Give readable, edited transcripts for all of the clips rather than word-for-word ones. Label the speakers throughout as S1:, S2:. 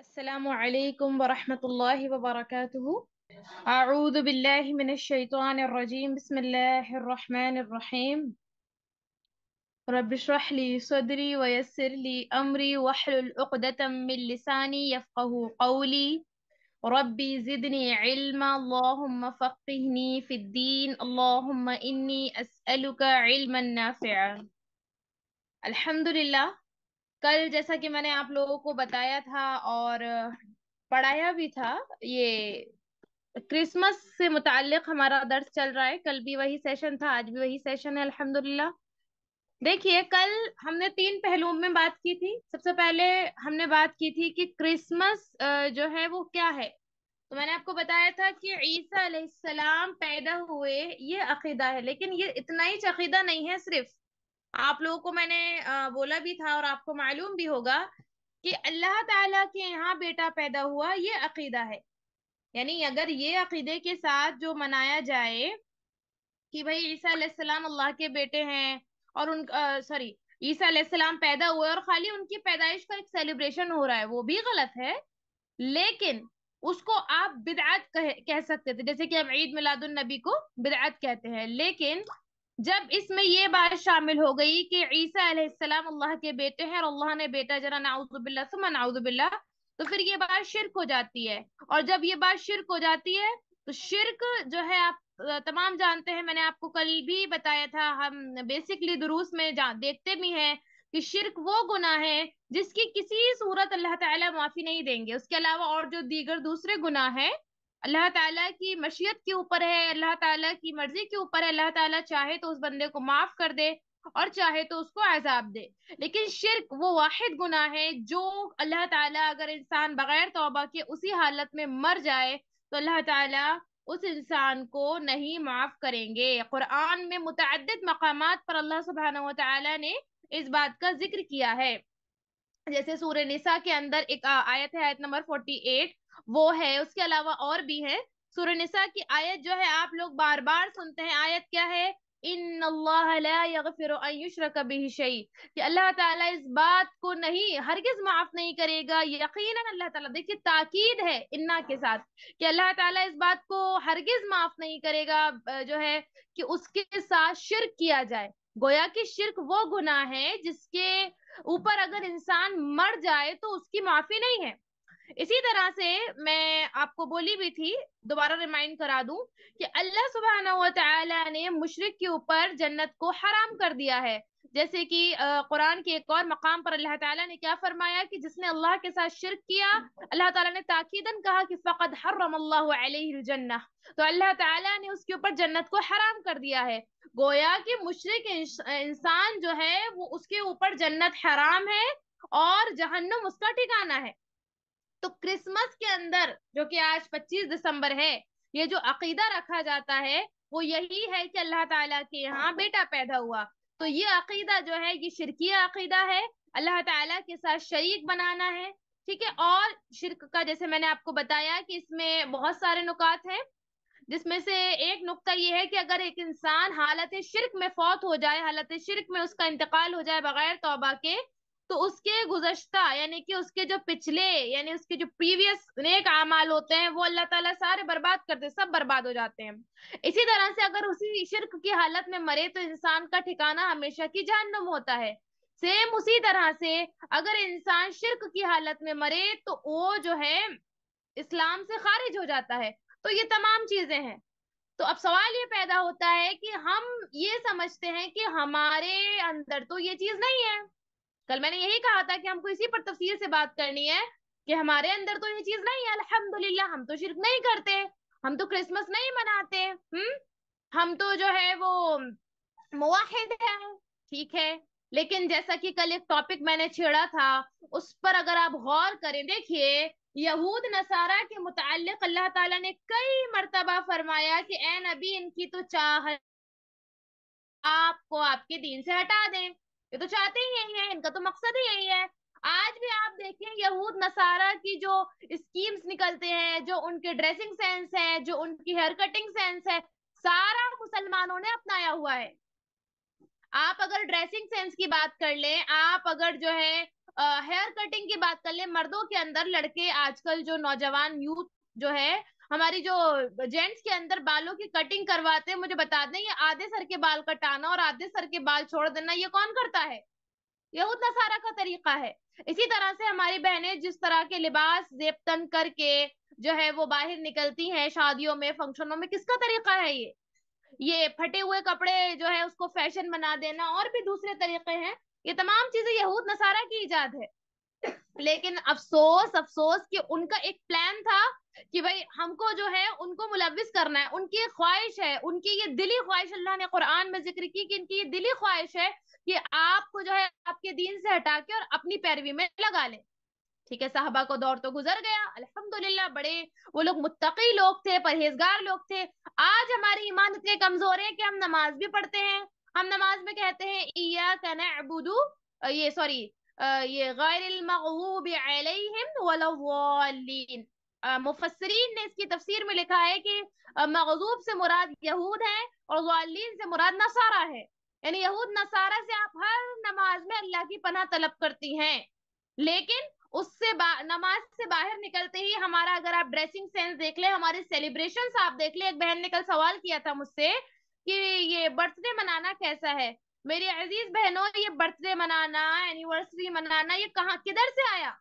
S1: अस्सलामु अलैकुम वरहमतुल्लाहि वबरकातुहू। अऊज़ु बिल्लाहि मिनश शैतानिर रजीम। बिस्मिल्लाहिर रहमानिर रहीम। रब्बिश्रह ली सदरी वयस्सिर ली अमरी वहलुल उक़दतम मिन लिसानी यफ़क़हू क़ौली। रब्बी ज़िदनी इल्मा अल्लाहुम्मा फ़क़्हिनी फ़िद्दीन अल्लाहुम्मा इन्नी अस्अलुका इल्मन नाफ़िअ। अल्हम्दुलिल्लाह, कल जैसा कि मैंने आप लोगों को बताया था और पढ़ाया भी था, ये क्रिसमस से मुताल्लिक हमारा दर्स चल रहा है। कल भी वही सेशन था, आज भी वही सेशन है अल्हम्दुलिल्लाह। देखिए, कल हमने तीन पहलुओं में बात की थी। सबसे पहले हमने बात की थी कि क्रिसमस जो है वो क्या है। तो मैंने आपको बताया था कि ईसा अलैहिस्सलाम पैदा हुए, ये अकीदा है। लेकिन ये इतना ही अकीदा नहीं है सिर्फ। आप लोगों को मैंने बोला भी था और आपको मालूम भी होगा कि अल्लाह ताला के यहाँ बेटा पैदा हुआ, ये अकीदा है। यानी अगर ये अकीदे के साथ जो मनाया जाए कि भाई ईसा अलैहिस्सलाम अल्लाह के बेटे हैं और उन सॉरी, ईसा अलैहिस्सलाम पैदा हुए और खाली उनकी पैदाइश का एक सेलिब्रेशन हो रहा है, वो भी गलत है। लेकिन उसको आप बिदअत कह सकते थे, जैसे कि हम ईद मिलादुन नबी को बिदअत कहते हैं। लेकिन जब इसमें ये बात शामिल हो गई कि ईसा अलैहिस्सलाम अल्लाह के बेटे हैं और अल्लाह ने बेटा जरा नाउजुबिल्लाह सुम्मा नाउजुबिल्लाह, तो फिर ये बात शिर्क हो जाती है। और जब ये बात शिर्क हो जाती है तो शिर्क जो है, आप तमाम जानते हैं, मैंने आपको कल भी बताया था, हम बेसिकली दुरूस में देखते भी हैं कि शिर्क वो गुनाह है जिसकी किसी सूरत अल्लाह ताला माफी नहीं देंगे। उसके अलावा और जो दीगर दूसरे गुनाह है, अल्लाह ताला की मशीयत के ऊपर है, अल्लाह ताला की मर्जी के ऊपर है। अल्लाह ताला चाहे तो उस बंदे को माफ कर दे और चाहे तो उसको अजाब दे। लेकिन शिर्क वो वाहिद गुनाह है जो अल्लाह ताला, अगर इंसान बगैर तौबा के उसी हालत में मर जाए तो अल्लाह ताला उस इंसान को नहीं माफ करेंगे। कुरान में मुतअद्दिद मकामात पर अल्लाह सुब्हानहू व तआला ने इस बात का जिक्र किया है। जैसे सूरह निसा के अंदर एक आयत है, आयत नंबर 48, वो है। उसके अलावा और भी है। सूरह निसा की आयत जो है आप लोग बार बार सुनते हैं, आयत क्या है? इन्नल्लाह ला यगफिरु अन युश्रक बिही शै, कि अल्लाह ताला इस बात को नहीं, हरगिज माफ नहीं करेगा। यकीनन अल्लाह ताला, देखिए ताकीद है इन्ना के साथ, कि अल्लाह ताला इस बात को हरगिज माफ नहीं करेगा जो है कि उसके साथ शिर्क किया जाए। गोया कि शिर्क वो गुनाह है जिसके ऊपर अगर इंसान मर जाए तो उसकी माफी नहीं है। इसी तरह से मैं आपको बोली भी थी, दोबारा रिमाइंड करा दूं, कि अल्लाह सुब्हानहू व तआला ने मुशरिक के ऊपर जन्नत को हराम कर दिया है। जैसे कि कुरान के एक और मकाम पर अल्लाह ताला ने क्या फरमाया कि जिसने अल्लाह के साथ शिर्क किया, अल्लाह ताला ने ताकीदन कहा कि फक़द हर्रमल्लाहु अलैहिल जन्नह, तो अल्लाह ताला ने उसके ऊपर जन्नत को हराम कर दिया है। गोया कि मुशरिक इंसान जो है वो, उसके ऊपर जन्नत हराम है और जहन्नुम उसका ठिकाना है। तो क्रिसमस के अंदर, जो कि आज 25 दिसंबर है, ये जो अकीदा रखा जाता है वो यही है कि अल्लाह ताला के यहाँ बेटा पैदा हुआ। तो ये अकीदा जो है ये शिरकिया अकीदा है, अल्लाह ताला के साथ शरीक बनाना है। ठीक है। और शिरक का, जैसे मैंने आपको बताया कि इसमें बहुत सारे नुकात हैं, जिसमें से एक नुक्ता ये है कि अगर एक इंसान हालत शिर्क में फौत हो जाए, हालत शिर्क में उसका इंतकाल हो जाए बगैर तौबा के, तो उसके गुज़श्ता यानी कि उसके जो पिछले, यानी उसके जो प्रीवियस नेक आमाल होते हैं वो अल्लाह ताला सारे बर्बाद करते, सब बर्बाद हो जाते हैं। इसी तरह से अगर उसी शिर्क की हालत में मरे तो इंसान का ठिकाना हमेशा की जहन्नुम होता है। सेम उसी तरह से अगर इंसान शिर्क की हालत में मरे तो वो जो है इस्लाम से खारिज हो जाता है। तो ये तमाम चीजें हैं। तो अब सवाल ये पैदा होता है कि हम ये समझते हैं कि हमारे अंदर तो ये चीज नहीं है। कल मैंने यही कहा था कि हमको इसी पर तफसील से बात करनी है कि हमारे अंदर तो ये चीज नहीं है। अल्हम्दुलिल्लाह, हम तो शिर्क नहीं करते, हम तो क्रिसमस नहीं मनाते, हम तो जो है वो मुवाहिद है। ठीक है। लेकिन जैसा कि कल एक टॉपिक मैंने छेड़ा था, उस पर अगर आप गौर करें, देखिए, यहूद नसारा के मुताल्लिक अल्लाह ताला ने कई मर्तबा फरमाया कि ए नबी, इनकी तो चाह आपको आपके दीन से हटा दें, ये तो चाहते ही यही है, इनका तो मकसद ही यही है। आज भी आप देखें, यहूद नसारा की जो स्कीम्स निकलते हैं, जो उनके ड्रेसिंग सेंस है, जो उनकी हेयर कटिंग सेंस है, सारा मुसलमानों ने अपनाया हुआ है। आप अगर ड्रेसिंग सेंस की बात कर लें, आप अगर जो है हेयर कटिंग की बात कर ले, मर्दों के अंदर, लड़के आजकल जो नौजवान यूथ जो है, हमारी जो जेंट्स के अंदर बालों की कटिंग करवाते हैं, मुझे बता दें, ये आधे सर के बाल कटाना और आधे सर के बाल छोड़ देना, ये कौन करता है? यहूद नसारा का तरीका है। इसी तरह से हमारी बहनें जिस तरह के लिबास जेब तन करके जो है वो बाहर निकलती हैं शादियों में, फंक्शनों में, किसका तरीका है ये फटे हुए कपड़े जो है उसको फैशन बना देना, और भी दूसरे तरीके हैं। ये तमाम चीजें यहूद नसारा की इजाद है। लेकिन अफसोस अफसोस कि उनका एक प्लान था कि भाई हमको जो है उनको मुलविस करना है, उनकी एक ख्वाहिश है, उनकी ये दिली ख्वाहिश, अल्लाह ने कुरान में जिक्र की कि इनकी ये दिली ख्वाहिश है कि आपको जो है आपके दीन से हटा के और अपनी पैरवी में लगा लें। ठीक है, साहबा को दौर तो गुजर गया, अल्हम्दुलिल्लाह, बड़े वो लोग मुत्तकी लोग थे, परहेजगार लोग थे। आज हमारी ईमान इतने कमजोर है कि हम नमाज भी पढ़ते हैं, हम नमाज में कहते हैं इय्याका नअबुदु, ये सॉरी, ये गैरिल मग़ज़ूबि अलैहिम वलद्दाल्लीन। मुफस्सिरीन ने इसकी तफसीर में लिखा है कि मग़ज़ूब से मुराद यहूद है और ज़ालिन से मुराद नसारा है। यानी यहूद नसारा से आप हर नमाज में अल्लाह की पनाह तलब करती हैं, लेकिन नमाज से बाहर निकलते ही हमारा, अगर आप ड्रेसिंग सेंस देख ले, हमारे सेलिब्रेशंस आप देख ले। एक बहन ने कल सवाल किया था मुझसे कि ये बर्थडे मनाना कैसा है। मेरी अजीज बहनों, ये बर्थडे मनाना, एनिवर्सरी मनाना, ये कहाँ किधर से आया?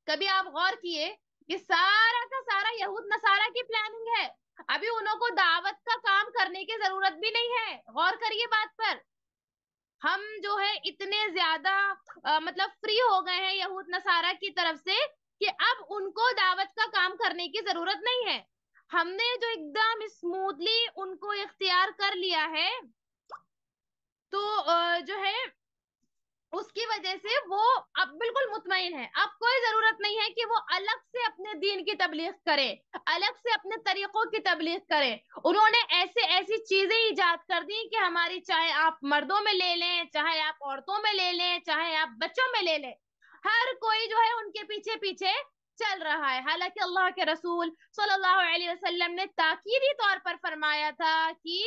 S1: कभी आप गौर किए कि सारा का सारा यहूद नसारा की प्लानिंग है? अभी उन्हों को दावत का काम करने की जरूरत भी नहीं है। गौर करिए बात पर। हम जो है इतने ज्यादा मतलब फ्री हो गए हैं यहूद नसारा की तरफ से कि अब उनको दावत का काम करने की जरूरत नहीं है। हमने जो एकदम स्मूथली उनको इख्तियार कर लिया है, तो जो है उसकी वजह से वो अब बिल्कुल मुतमईन है। अब कोई जरूरत नहीं है कि वो अलग से अपने दीन की तबलीग करे, अलग से अपने तरीकों की तबलीग करे। उन्होंने ऐसे ऐसी चीजें इजाद कर दी कि हमारी, चाहे आप मर्दों में ले लें, चाहे आप औरतों में ले लें, चाहे आप बच्चों में ले लें, हर कोई जो है उनके पीछे पीछे चल रहा है। हालांकि अल्लाह के रसूल सल्लल्लाहु अलैहि वसल्लम ने ताकीदी तौर पर फरमाया था कि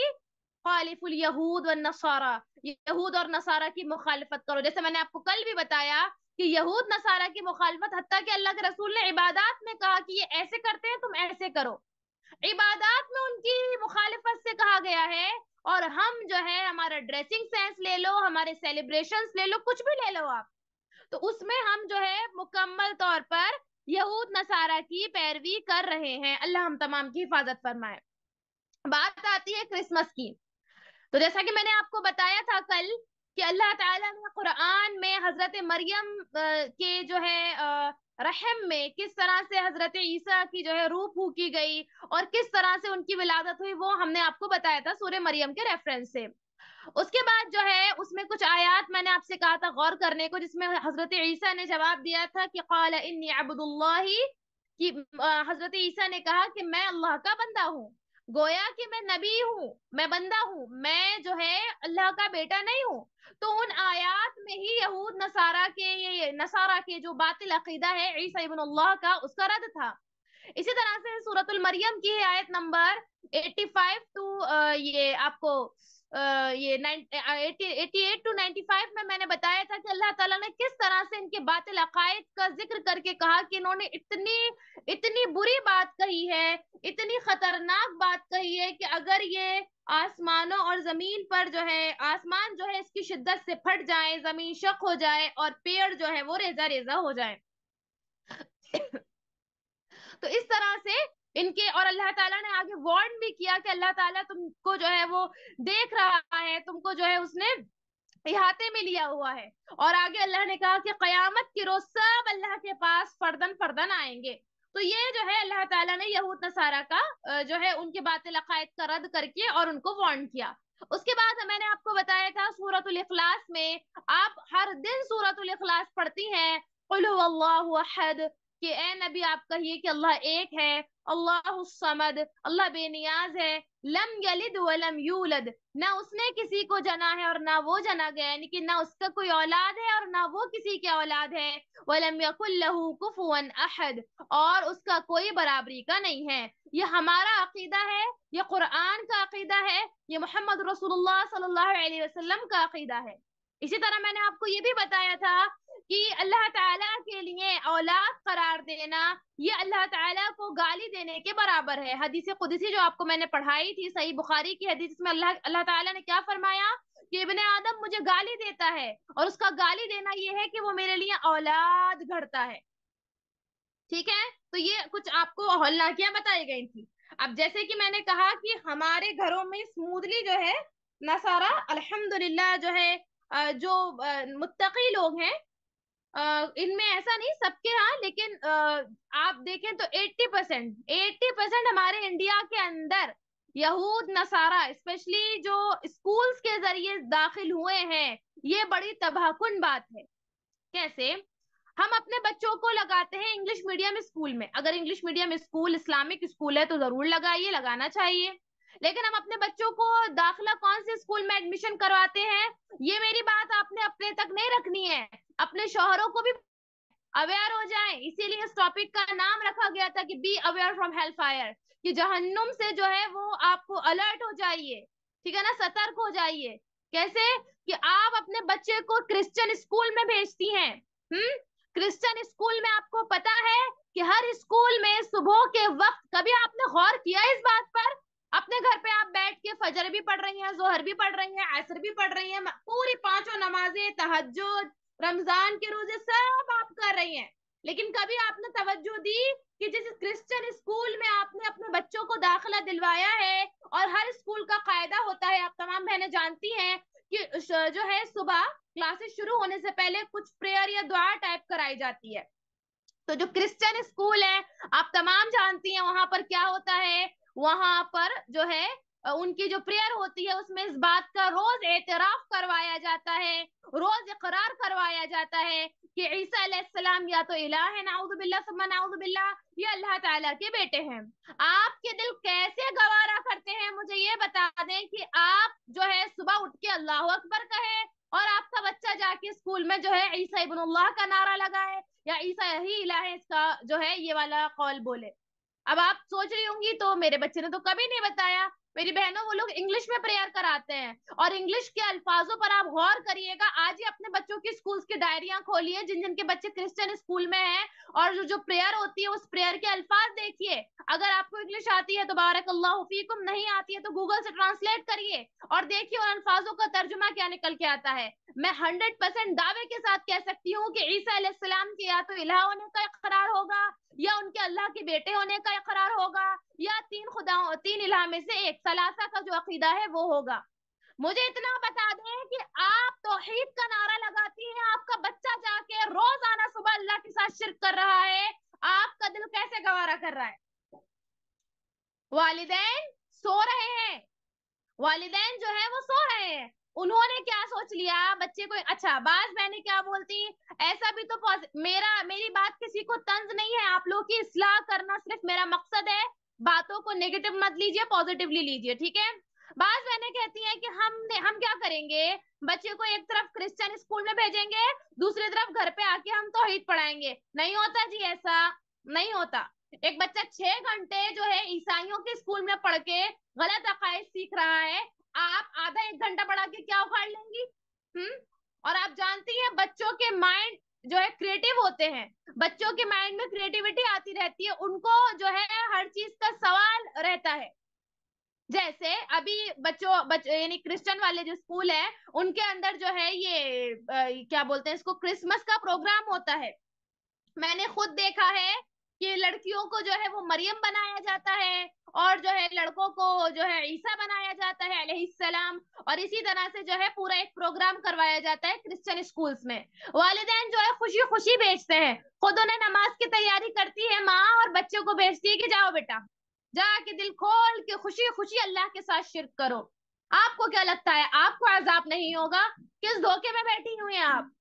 S1: खालिफुल यहूद व नसारा, यहूद और नसारा की मुखालिफत करो। जैसे मैंने आपको कल भी बताया कि यहूद नसारा की मुखालिफत, हत्ता कि अल्लाह के रसूल ने इबादत में कहा कि ये ऐसे करते हैं, तुम ऐसे करो। इबादत में उनकी मुखालिफत से कहा गया है। और हम जो है, हमारा ड्रेसिंग सेंस ले लो, हमारे सेलिब्रेशंस ले लो, कुछ भी ले लो आप, तो उसमें हम जो है मुकम्मल तौर पर यहूद नसारा की पैरवी कर रहे हैं। अल्लाह हम तमाम की हिफाजत फरमाए। बात आती है क्रिसमस की। तो जैसा कि मैंने आपको बताया था कल कि अल्लाह ताला ने कुरान में हजरत मरियम के जो है रहम में किस तरह से हजरत ईसा की जो है रूह फूकी गई और किस तरह से उनकी विलादत हुई, वो हमने आपको बताया था सूरह मरियम के रेफरेंस से। उसके बाद जो है उसमें कुछ आयात मैंने आपसे कहा था गौर करने को, जिसमें हजरत ईसा ने जवाब दिया था कि क़ाल इन्नी अब्दुल्लाही, कि हजरत ईसा ने कहा कि मैं अल्लाह का बंदा हूँ। गोया कि मैं नबी हूँ, मैं बंदा हूँ, मैं जो है अल्लाह का बेटा नहीं हूँ। तो उन आयात में ही यहूद नसारा के, ये नसारा के जो बातिल अकीदा है ईसा इब्न अल्लाह का, उसका रद्द था। इसी तरह से सूरतुल मरियम की आयत नंबर 85 टू ये आपको ये 88 टू 95 में मैंने बताया था कि अल्लाह ताला ने किस तरह से इनके बातिल अकायद का जिक्र करके कहा कि इन्होंने इतनी इतनी बुरी बात कही है, इतनी खतरनाक बात कही है कि अगर ये आसमानों और जमीन पर जो है, आसमान जो है इसकी शिद्दत से फट जाए, जमीन शक हो जाए और पेड़ जो है वो रेजा रेजा हो जाए। तो इस तरह से इनके, और अल्लाह ताला ने आगे वार्न भी किया कि अल्लाह ताला तुमको जो है वो देख रहा है, तुमको जो है उसने इहाते में लिया हुआ है। और आगे अल्लाह ने कहा कि कयामत के रोज सब अल्लाह के पास फर्दन फर्दन आएंगे। तो ये जो है अल्लाह ताला ने यहूद नसारा का जो है उनके बातिल अकायद का रद्द करके और उनको वार्न किया। उसके बाद मैंने आपको बताया था सूरतुल इखलास में, आप हर दिन सूरतुल इखलास पढ़ती हैं, कुल हुवल्लाहु अहद, कि ए नबी आप कहिए कि अल्लाह एक है, अल्लाह समद, अल्लाह बेनियाज है, लम यलिद वलम यूलद, ना उसने किसी को जना है और ना वो जना गया, यानी कि ना उसका कोई औलाद है और ना वो किसी के औलाद है, वलम यकुल लहू कुफुवन अहद, और उसका कोई बराबरी का नहीं है। ये हमारा अकीदा है, ये कुरान का अकीदा है, ये मोहम्मद रसूलुल्लाह सल्लल्लाहु अलैहि वसल्लम का अकीदा है। इसी तरह मैंने आपको ये भी बताया था कि अल्लाह ताला के लिए औलाद करार देना ये अल्लाह ताला को गाली देने के बराबर है। हदीस कुदसी जो आपको मैंने पढ़ाई थी, सही बुखारी की हदीस में अल्लाह अल्लाह ताला ने क्या फरमाया कि इब्ने आदम मुझे गाली देता है, और उसका गाली देना ये है कि वो मेरे लिए औलाद घड़ता है। ठीक है, तो ये कुछ आपको हौलनाकियां बताई गई थी। अब जैसे कि मैंने कहा कि हमारे घरों में स्मूथली जो है नसारा अल्हम्दुलिल्लाह जो है जो मुत्तकी लोग हैं, इनमें ऐसा नहीं सबके यहाँ, लेकिन आप देखें तो 80% हमारे इंडिया के अंदर यहूद नसारा स्पेशली जो स्कूल्स के जरिए दाखिल हुए हैं, ये बड़ी तबाहकुन बात है। कैसे? हम अपने बच्चों को लगाते हैं इंग्लिश मीडियम स्कूल में। अगर English medium school Islamic school है तो जरूर लगाइए, लगाना चाहिए। लेकिन हम अपने बच्चों को दाखिला कौन से स्कूल में एडमिशन करवाते हैं, ये मेरी बात आपने अपने तक नहीं रखनी है, अपने शौहरों को भी अवेयर हो जाए। इसीलिए इस टॉपिक का नाम रखा गया था कि be aware from hello fire, कि जहन्नुम से जो है वो आपको अलर्ट हो जाइए, ठीक है ना, सतर्क हो जाइए। कैसे? कि आप अपने बच्चे को क्रिश्चियन स्कूल में भेजती हैं। क्रिश्चियन स्कूल में आपको पता है कि हर स्कूल में सुबह के वक्त, कभी आपने गौर किया इस बात पर? अपने घर पे आप बैठ के फजर भी पढ़ रही हैं, जोहर भी पढ़ रही हैं, असर भी पढ़ रही हैं, पूरी पांचों नमाजें, तहज्जुद, रमजान के रोजे सब आप कर रही हैं, लेकिन कभी आपने तवज्जो दी कि जिस क्रिश्चियन स्कूल में आपने अपने बच्चों को दाखिला दिलवाया है, और हर स्कूल का कायदा होता है, आप तमाम बहनें जानती हैं कि जो है सुबह क्लासेस शुरू होने से पहले कुछ प्रेयर या दुआ टाइप कराई जाती है। तो जो क्रिश्चियन स्कूल है, आप तमाम जानती हैं वहां पर क्या होता है। वहां पर जो है उनकी जो प्रेयर होती है उसमें इस बात का रोज एतराफ करवाया जाता है, रोज इकरार करवाया जाता है कि ईसा अलैहिस्सलाम या तो इलाह है, नाउज़ु बिल्लाह सुम्मा नाउज़ु बिल्लाह, ये अल्लाह ताला के बेटे हैं। आपके दिल कैसे गवारा करते हैं, मुझे ये बता दें कि आप जो है सुबह उठ के अल्लाह अकबर कहे, और आपका बच्चा जाके स्कूल में जो है ईसा इब्नुल्लाह का नारा लगाए, या ईसा ही इलाह है इसका जो है ये वाला कौल बोले। अब आप सोच रही होंगी तो मेरे बच्चे ने तो कभी नहीं बताया। मेरी बहनों, वो लोग इंग्लिश में प्रेयर कराते हैं, और इंग्लिश के अल्फाजों पर आप गौर करिएगा। आज ही अपने बच्चों की स्कूल्स की डायरियां खोलिए जिन जिन के बच्चे क्रिश्चियन स्कूल में हैं, और जो जो प्रेयर होती है उस प्रेयर के अल्फाज देखिए। अगर आपको इंग्लिश आती है तो बारकल्लाहु फीकुम, नहीं आती है तो गूगल से ट्रांसलेट करिए और देखिए उन अल्फाजों का तर्जुमा क्या निकल के आता है। मैं 100% दावे के साथ कह सकती हूँ कि ईसा अलैहिस्सलाम के या तो इलाह होने का इकरार होगा, या उनके अल्लाह के बेटे होने का इकरार होगा, या तीन खुदा, तीन इलाह में से एक सलासा का जो अकीदा है वो होगा। मुझे इतना बता दें कि आप तौहीद का नारा लगाती हैं, आपका बच्चा जाके रोजाना सुबह अल्लाह के साथ शिर्क कर रहा है, आपका दिल कैसे गवारा कर रहा है? वालिदैन सो रहे हैं, वालिदैन जो है वो सो रहे हैं, उन्होंने क्या सोच लिया बच्चे को। अच्छा, बाज बहनें क्या बोलती, ऐसा भी तो मेरी बात किसी को तंज नहीं है, आप लोग की इस्लाह करना सिर्फ मेरा मकसद है। बातों को नेगेटिव मत लीजिए, पॉजिटिवली लीजिए, ठीक है। बाज बहनें कहती हैं कि हम क्या करेंगे, बच्चे को एक तरफ क्रिश्चियन स्कूल में भेजेंगे, दूसरी तरफ घर पे आके हम तौहीद पढ़ाएंगे। नहीं होता जी, ऐसा नहीं होता। एक बच्चा 6 घंटे जो है ईसाइयों के स्कूल में पढ़ के गलत अकायद सीख रहा है, आप आधा 1 घंटा पढ़ा के क्या उखाड़ लेंगी? और आप जानती हैं बच्चों के माइंड जो है क्रिएटिव होते हैं, बच्चों के माइंड में क्रिएटिविटी आती रहती है, उनको जो है हर चीज का सवाल रहता है। जैसे अभी यानी क्रिश्चियन वाले जो स्कूल है उनके अंदर जो है ये क्या बोलते हैं इसको, क्रिसमस का प्रोग्राम होता है। मैंने खुद देखा है कि लड़कियों को जो है वो मरियम बनाया जाता है, और जो है लड़कों को जो है ईसा बनाया जाता है अलैहिस्सलाम, और इसी तरह से जो है पूरा एक प्रोग्राम करवाया जाता है क्रिश्चियन स्कूल्स में। वालिदैन जो है खुशी खुशी भेजते हैं, खुद उन्हें नमाज की तैयारी करती है माँ, और बच्चों को भेजती है कि जाओ बेटा, जाके दिल खोल के खुशी खुशी अल्लाह के साथ शिर्क करो। आपको क्या लगता है आपको अजाब नहीं होगा? किस धोखे में बैठी हुई हैं आप?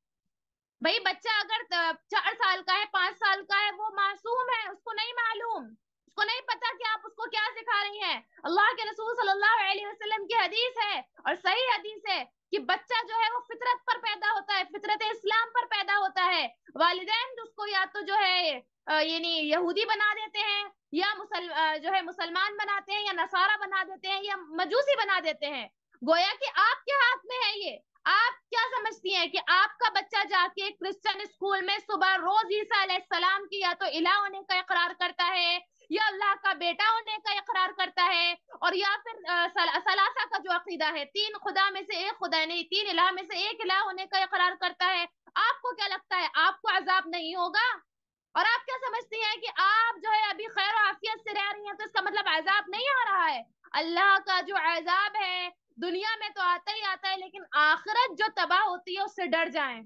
S1: भाई बच्चा अगर 4 साल का है, 5 साल का है, वो मासूम है, उसको नहीं मालूम, उसको नहीं पता कि आप उसको क्या सिखा रही हैं। अल्लाह के रसूल सल्लल्लाहु अलैहि वसल्लम की हदीस है, और सही हदीस है, कि बच्चा जो है वो फितरत पर पैदा होता है, फितरत इस्लाम पर पैदा होता है। वालिदैन उसको या तो जो है यानी यहूदी बना देते हैं, या जो है मुसलमान बनाते हैं, या नसारा बना देते हैं, या मजूसी बना देते हैं। गोया कि आपके हाथ में है ये, आप क्या समझती हैं कि आपका बच्चा जाके क्रिश्चियन स्कूल में सुबह रोज ईसा अलैहिस्सलाम की या तो इलाह होने का इकरार करता है, या अल्लाह का बेटा होने का इकरार करता है, और या फिर सलासा का जो अकीदा है, तीन खुदा में से एक खुदा नहीं, तीन इलाह में से एक इलाह होने का इकरार करता है, आपको क्या लगता है आपको अजाब नहीं होगा? और आप क्या समझती हैं कि आप जो है अभी खैर आफियत से रह रही हैं तो इसका मतलब अजाब नहीं आ रहा है? अल्लाह का जो अजाब है दुनिया में तो आता ही आता है, लेकिन आखिरत जो तबाह होती है उससे डर जाएं।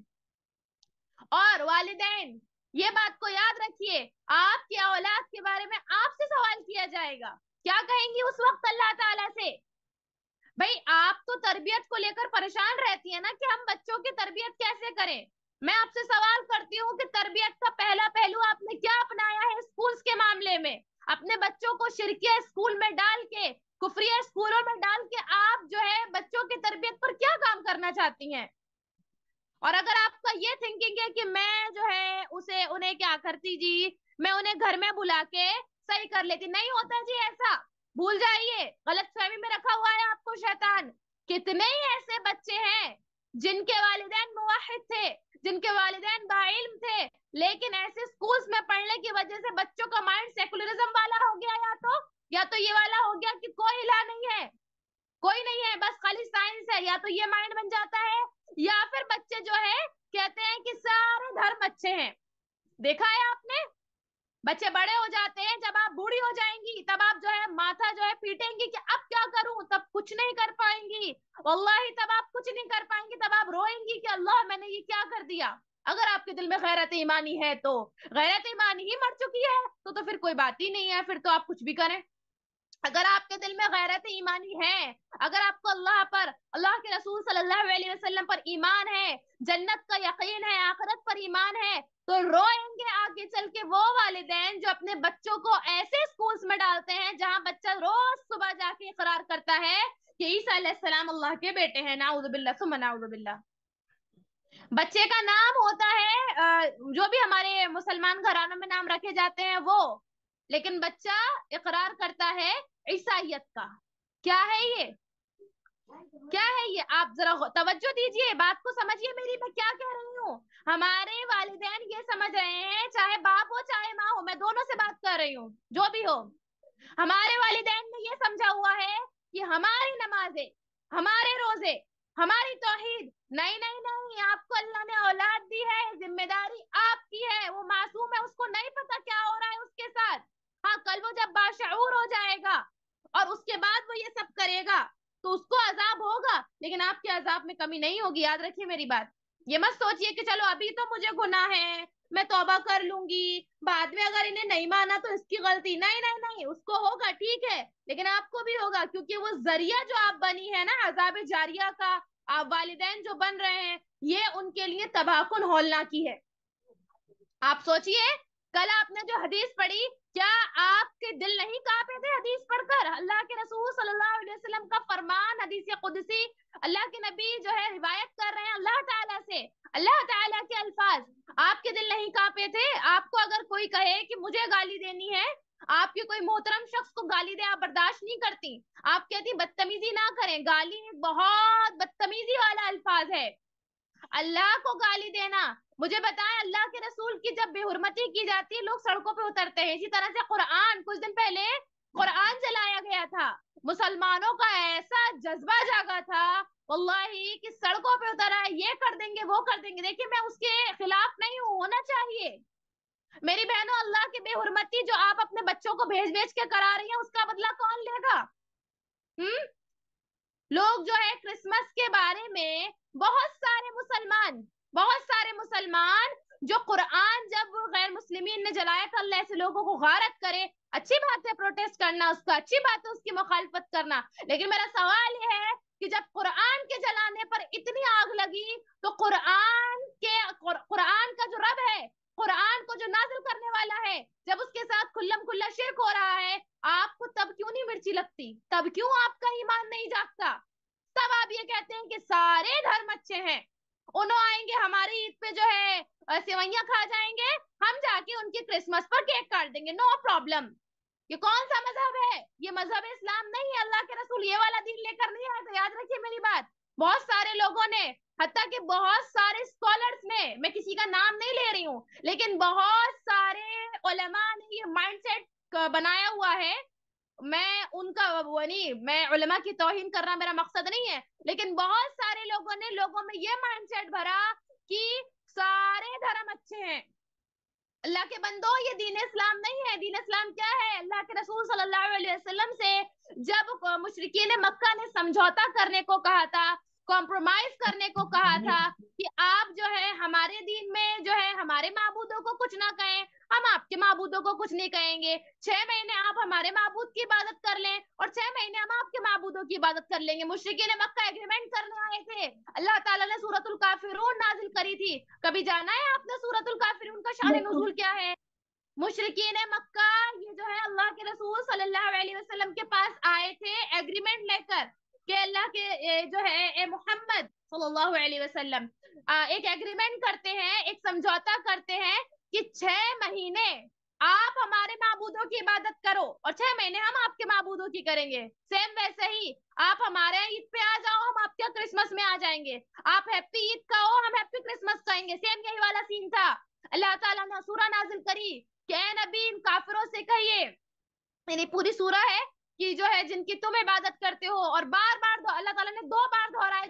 S1: और वालिदैन, ये बात को याद रखिए, आपकी औलाद के बारे में आपसे सवाल किया जाएगा। क्या कहेंगी उस वक्त अल्लाह ताला से? भाई आप तो तरबियत को लेकर परेशान रहती है ना कि हम बच्चों की तरबियत कैसे करें। मैं आपसे सवाल करती हूँ कि तरबियत का पहला पहलू आपने क्या अपनाया है स्कूल्स के मामले में? अपने बच्चों को शिरकिया स्कूल में डाल के, कुफरिया स्कूलों में डाल के आप जो है बच्चों की तरबियत पर क्या काम करना चाहती हैं? और अगर आपका ये थिंकिंग है कि मैं जो है उसे उन्हें क्या करती जी, मैं उन्हें घर में बुला के सही कर लेती, नहीं होता जी ऐसा। भूल जाइए, गलतफहमी में रखा हुआ है आपको शैतान। कितने ही ऐसे बच्चे हैं जिनके वालिदैन मुवाहिद थे, जिनके वालिदैन बाइल्म थे, लेकिन ऐसे स्कूल्स में पढ़ने की वजह से बच्चों का माइंड सेकुलरिज्म वाला हो गया, या तो ये वाला हो गया कि कोई इलाह नहीं है, कोई नहीं है, बस खाली साइंस है, या तो ये माइंड बन जाता है। या फिर बच्चे जो है कहते हैं कि सारे धर्म अच्छे हैं। देखा है आपने, बच्चे बड़े हो जाते हैं, जब आप बूढ़ी हो जाएंगी तब आप जो है माथा जो है पीटेंगी कि अब क्या करूं, तब कुछ नहीं कर पाएंगी। वल्लाही तब आप कुछ नहीं कर पाएंगी, तब आप रोएंगी कि अल्लाह मैंने ये क्या कर दिया। अगर आपके दिल में गैरत ईमानी है तो, गैरत ईमानी ही मर चुकी है तो फिर कोई बात ही नहीं है, फिर तो आप कुछ भी करें। अगर आपके दिल में गैरत ईमानी है, अगर आपको अल्लाह पर, अल्लाह के रसूल सल्लल्लाहु अलैहि वसल्लम पर ईमान है, जन्नत का यकीन है, आखिरत पर ईमान है, तो रोएंगे आगे चल के वो वालिदैन जो अपने बच्चों को ऐसे स्कूल्स में डालते हैं जहां बच्चा रोज सुबह जाके इकरार करता है कि ईसा अलैहिस्सलाम अल्लाह के बेटे हैं। नाउजुबिल्लाह सुम्मा नाउजुबिल्लाह। बच्चे का नाम होता है जो भी हमारे मुसलमान घरानों में नाम रखे जाते हैं वो, लेकिन बच्चा इकरार करता है ईसाइयत का। क्या है ये, क्या है ये? आप जरा तवज्जो दीजिए, बात को समझिए मेरी, मैं क्या कह रही हूँ। हमारे वालिदैन ये समझ रहे हैं, चाहे बाप हो चाहे माँ हो, मैं दोनों से बात कर रही हूँ, जो भी हो, हमारे वालिदैन ने ये समझा हुआ है कि हमारी नमाजें, हमारे रोजे, हमारी तौहीद, नहीं नहीं नहीं, आपको अल्लाह ने औलाद दी है, जिम्मेदारी आपकी है, वो मासूम है, उसको नहीं पता क्या हो रहा है उसके साथ। हाँ, कल वो जब बाशऊर हो जाएगा और उसके बाद वो ये सब करेगा तो उसको अजाब होगा, लेकिन आपके अजाब में कमी नहीं होगी, याद रखिए मेरी बात। ये मत सोचिए कि चलो अभी तो मुझे गुनाह है, मैं तौबा कर लूंगी, बाद में अगर इन्हें नहीं माना तो इसकी गलती, नहीं नहीं नहीं, उसको होगा ठीक है, लेकिन आपको भी होगा, क्योंकि वो जरिया जो आप बनी है ना अजाब जारिया का, आप वालिदैन जो बन रहे हैं, ये उनके लिए तबाहकुन होलना की है। आप सोचिए, कल आपने जो हदीस पढ़ी, क्या आपके दिल नहीं कांपे थे हदीस पढ़कर? अल्लाह के रसूल सल्लल्लाहु अलैहि वसल्लम का फरमान, हदीस कुदसी, अल्लाह के नबी जो है रिवायत कर रहे हैं अल्लाह ताला से, अल्लाह ताला के अल्फाज, आपके दिल नहीं कांपे थे? आपको अगर कोई कहे कि मुझे गाली देनी है, आपके कोई मोहतरम शख्स को गाली दे, आप बर्दाश्त नहीं करती, आप कहती बदतमीजी ना करें, गाली एक बहुत बदतमीजी वाला अल्फाज है। अल्लाह को गाली देना, मुझे बताएं, अल्लाह के रसूल की जब बेहुरमती की जाती है लोग सड़कों पे उतरते हैं। इसी तरह से कुरान, कुछ दिन पहले कुरान जलाया गया था, मुसलमानों का ऐसा जज्बा जागा था वल्लाही कि सड़कों पे उतर आए, ये कर देंगे वो कर देंगे। देखिए मैं उसके खिलाफ नहीं हूं, होना चाहिए। मेरी बहनों, अल्लाह की बेहुरमती जो आप अपने बच्चों को भेज भेज के करा रही हैं उसका बदला कौन लेगा? हम्म। लोग जो है क्रिसमस के बारे में, बहुत सारे मुसलमान जो कुरान जब गैर मुस्लिमीन ने जलाया था, अल्लाह ऐसे लोगों को गारत करे। अच्छी बात है प्रोटेस्ट करना, उसका अच्छी बात है उसकी मुखालफत करना, लेकिन मेरा सवाल यह है कि जब कुरान के जलाने पर इतनी आग लगी तो कुरान का जो रब है, कुरान को जो नाजिल करने वाला है, जब उसके साथ खुल्लम खुल्ला शिर्क हो रहा है, आपको तब क्यों नहीं मिर्ची लगती? तब क्यों आपका ईमान नहीं जागता? तब आप ये कहते हैं कि सारे धर्म अच्छे हैं, उन्होंने आएंगे हमारी ईद पे जो है सेवैयां खा जाएंगे, हम जाके उनके क्रिसमस पर केक काट देंगे, नो प्रॉब्लम। ये कौन सा मजहब है? ये मजहब इस्लाम नहीं है, अल्लाह के रसूल ये वाला दीन लेकर नहीं आए थे, याद रखिए मेरी बात। बहुत सारे लोगों ने हत्ता कि बहुत सारे स्कॉलर्स ने, मैं किसी का नाम नहीं ले रही हूँ, लेकिन बहुत सारे उलमा ने ये माइंडसेट बनाया हुआ है। मैं उनका वो नहीं, मैं उलमा की तौहीन करना मेरा मकसद नहीं है, लेकिन बहुत सारे लोगों ने लोगों में ये माइंडसेट भरा कि सारे धर्म अच्छे हैं। अल्लाह के बंदो, ये दीन इस्लाम नहीं है। दीन इस्लाम क्या है? अल्लाह के रसूल सल्लल्लाहु अलैहि वसल्लम से जब मुशरिकीन मक्का ने समझौता करने को कहा था, कॉम्प्रोमाइज करने को कहा था कि आप जो है हमारे दीन में जो है हमारे माबूदों को कुछ ना कहें, हम आपके माबूदों को कुछ नहीं कहेंगे, 6 महीने आप हमारे माबूद की इबादत कर लें और 6 महीने हम आपके माबूदों की इबादत कर लेंगे। मुशरिकीन मक्का एग्रीमेंट करने आए थे। अल्लाह ताला ने सूरतुल काफिरून नाजिल करी थी। कभी जाना है आपने सूरतुल काफिरून का शान नुज़ूल क्या है? मुशरिकीन मक्का ये जो है अल्लाह के रसूल सल्लल्लाहु अलैहि वसल्लम के पास आए थे एग्रीमेंट लेकर कि अल्लाह के जो है ए मोहम्मद सल्लल्लाहु अलैहि वसल्लम एक एग्रीमेंट करते हैं, एक समझौता करते हैं कि 6 महीने आप हमारे माबूदों की इबादत करो और 6 महीने हम आपके माबूदों की करेंगे। सेम वैसे ही आप हमारे ईद पे आ जाओ, हम आपके क्रिसमस में आ जाएंगे। आप हैप्पी ईद का हो, हम हैप्पी क्रिसमस कहेंगे। सेम यही वाला सीन था। अल्लाह ताला ने सूरा नाजिल करी कि ए नबी इन काफिरों से कहिए, यानी पूरी सूरा है कि जो है जिनकी तुम इबादत करते हो, और बार बार अल्लाह ताला ने 2 बार दोहराए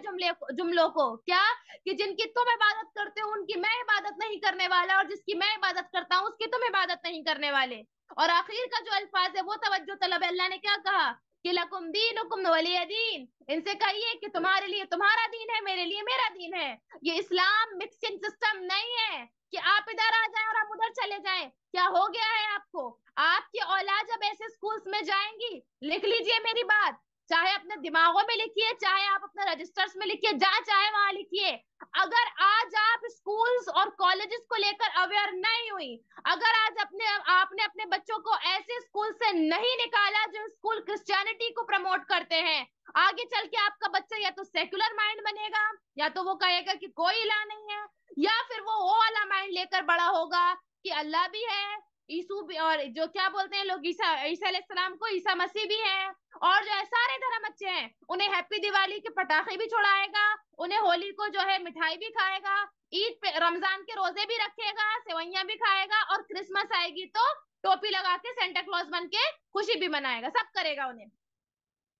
S1: जुमलों को, क्या कि जिनकी तुम इबादत करते हो उनकी मैं इबादत नहीं करने वाला, और जिसकी मैं इबादत करता हूँ उसकी तुम इबादत नहीं करने वाले। और आखिर का जो अल्फाज है वो तवज्जो तलब है। अल्लाह ने क्या कहा कि लकुम दीनुकुम वलिय दीन, इनसे कहिए कि तुम्हारे लिए तुम्हारा दीन है, मेरे लिए मेरा दीन है। ये इस्लाम मिक्सिंग सिस्टम नहीं है कि आप इधर आ जाएं और हम उधर चले जाएं। क्या हो गया है आपको? आपकी औलाद जब ऐसे स्कूल्स में जाएंगी, लिख लीजिए मेरी बात, चाहे अपने दिमागों में लिखिए, चाहे आप अपने रजिस्टर्स में लिखिए, जहां चाहे वहां लिखिए, अगर आज आप स्कूल्स और कॉलेजेस को लेकर अवेयर नहीं हुई, अगर आज आपने अपने बच्चों को ऐसे स्कूल से नहीं निकाला जो स्कूल क्रिश्चियनिटी को प्रमोट करते हैं, आगे चल के आपका बच्चा या तो सेक्युलर माइंड बनेगा, या तो वो कहेगा कि कोई इलाह नहीं है, या फिर वो वाला माइंड लेकर बड़ा होगा कि अल्लाह भी है, यीशु भी, और जो क्या बोलते हैं लोग, ईसा ईसा अलैहिस्सलाम को ईसा मसीह भी है, और जो है सारे धर्म अच्छे हैं। उन्हें हैप्पी दिवाली के पटाखे भी छुड़ाएगा, उन्हें होली को जो है मिठाई भी खाएगा, ईद पे रमजान के रोजे भी रखेगा, सेवइयां भी खाएगा, और क्रिसमस आएगी तो टोपी लगा के सेंटा क्लॉज बन के खुशी भी मनाएगा, सब करेगा उन्हें।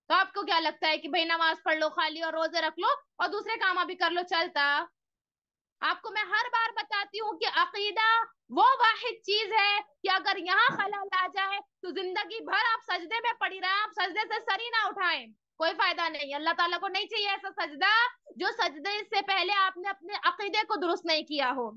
S1: तो आपको क्या लगता है कि भाई नमाज पढ़ लो खाली और रोजे रख लो और दूसरे काम भी कर लो, चलता? आपको मैं हर बार बताती हूँ कि अकीदा वो वाहिद चीज है कि अगर यहाँ खलल आ जाए तो जिंदगी भर आप सजदे में पड़ी रहे, आप सजदे से सर ही ना उठाएं, कोई फायदा नहीं। अल्लाह ताला को नहीं चाहिए ऐसा सजदा जो सजदे से पहले आपने अपने अकीदे को दुरुस्त नहीं किया हो।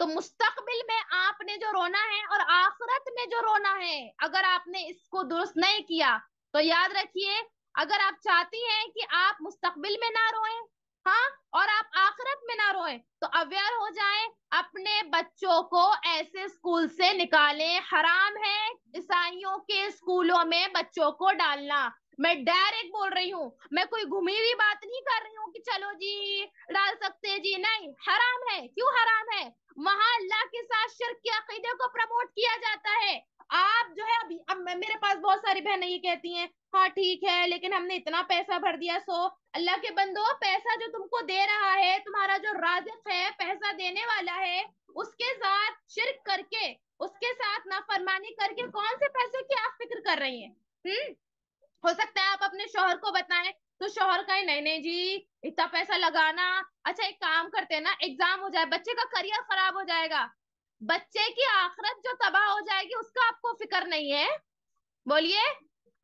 S1: तो मुस्तकबिल में आपने जो रोना है और आखिरत में जो रोना है, अगर आपने इसको दुरुस्त नहीं किया तो याद रखिए, अगर आप चाहती हैं कि आप मुस्तकबिल में ना रोएं, हाँ, और आप आखिरत में ना रोएं, तो अवेयर हो जाएं, अपने बच्चों को ऐसे स्कूल से निकालें। हराम है ईसाइयों के स्कूलों में बच्चों को डालना। मैं डायरेक्ट बोल रही हूँ, मैं कोई घुमी हुई बात नहीं कर रही हूँ कि चलो जी डाल सकते हैं जी, नहीं, हराम है। क्यों हराम है? वहां अल्लाह के साथ शिर्क के अकीदे को प्रमोट किया जाता है। आप जो है अभी, अब मेरे पास बहुत सारी बहनें ये कहती हैं, हाँ ठीक है लेकिन हमने इतना पैसा भर दिया। सो अल्लाह के बंदो, पैसा जो तुमको दे रहा है, तुम्हारा जो राज़िक है, पैसा देने वाला है, उसके साथ शिर्क करके, उसके साथ नाफरमानी करके कौन से पैसे की आप फिक्र कर रही हैं? हो सकता है आप अपने शौहर को बताएं तो शौहर कहे नहीं नहीं जी इतना पैसा लगाना, अच्छा एक काम करते हैं ना, एग्जाम हो जाए, बच्चे का करियर खराब हो जाएगा, बच्चे की आखिरत जो तबाह हो जाएगी उसका आपको फिक्र नहीं है? बोलिए।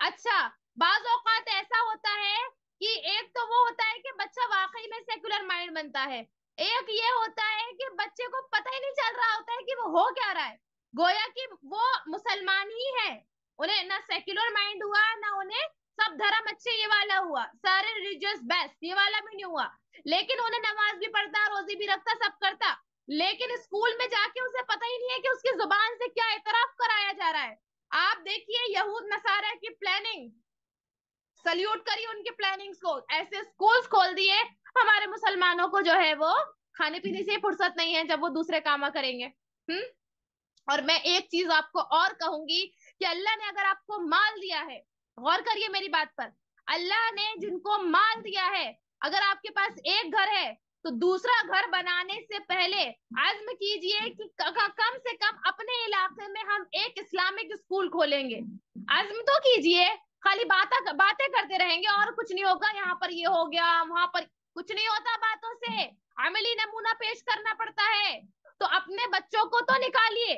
S1: अच्छा, बाज औकात ऐसा होता है कि एक तो वो होता है कि बच्चा वाकई में सेकुलर माइंड बनता है, एक ये होता है कि बच्चे को पता ही नहीं चल रहा होता है कि वो हो क्या रहा है, गोया कि वो मुसलमान ही है, उन्हें ना सेक्युलर माइंड हुआ ना उन्हें सब धर्म अच्छे ये वाला हुआ, सारे रिलीजियस बेस्ट ये वाला भी नहीं हुआ, लेकिन उन्हें नमाज भी पढ़ता, रोजी भी रखता, सब करता, लेकिन स्कूल में जाके उसे पता ही नहीं है कि उसकी जुबान से क्या इतराफ कराया जा रहा है। आप देखिए यहूद नसारा की प्लानिंग, सल्यूट करिए उनकी प्लानिंग्स को, ऐसे स्कूल्स खोल दिए, हमारे मुसलमानों को जो है वो खाने पीने से फुर्सत नहीं है जब वो दूसरे काम करेंगे। और मैं एक चीज आपको और कहूंगी कि अल्लाह ने अगर आपको माल दिया है, गौर करिए मेरी बात पर, अल्लाह ने जिनको माल दिया है, अगर आपके पास एक घर है तो दूसरा घर बनाने से पहले आज़्म कीजिए कि कम से कम अपने इलाके में हम एक इस्लामिक स्कूल खोलेंगे। आज़्म तो कीजिए, खाली बातें करते रहेंगे और कुछ नहीं होगा। यहाँ पर ये हो गया, वहां पर कुछ नहीं होता, बातों से अमली नमूना पेश करना पड़ता है। तो अपने बच्चों को तो निकालिए,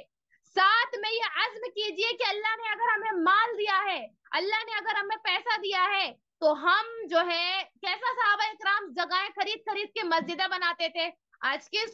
S1: साथ में ये अज़्म कीजिए कि अल्लाह ने अगर हमें माल दिया है, अल्लाह ने अगर हमें पैसा दिया है, तो हम जो है कैसा सहाबा इकराम जगहें खरीद खरीद के मस्जिदें बनाते थे। आज के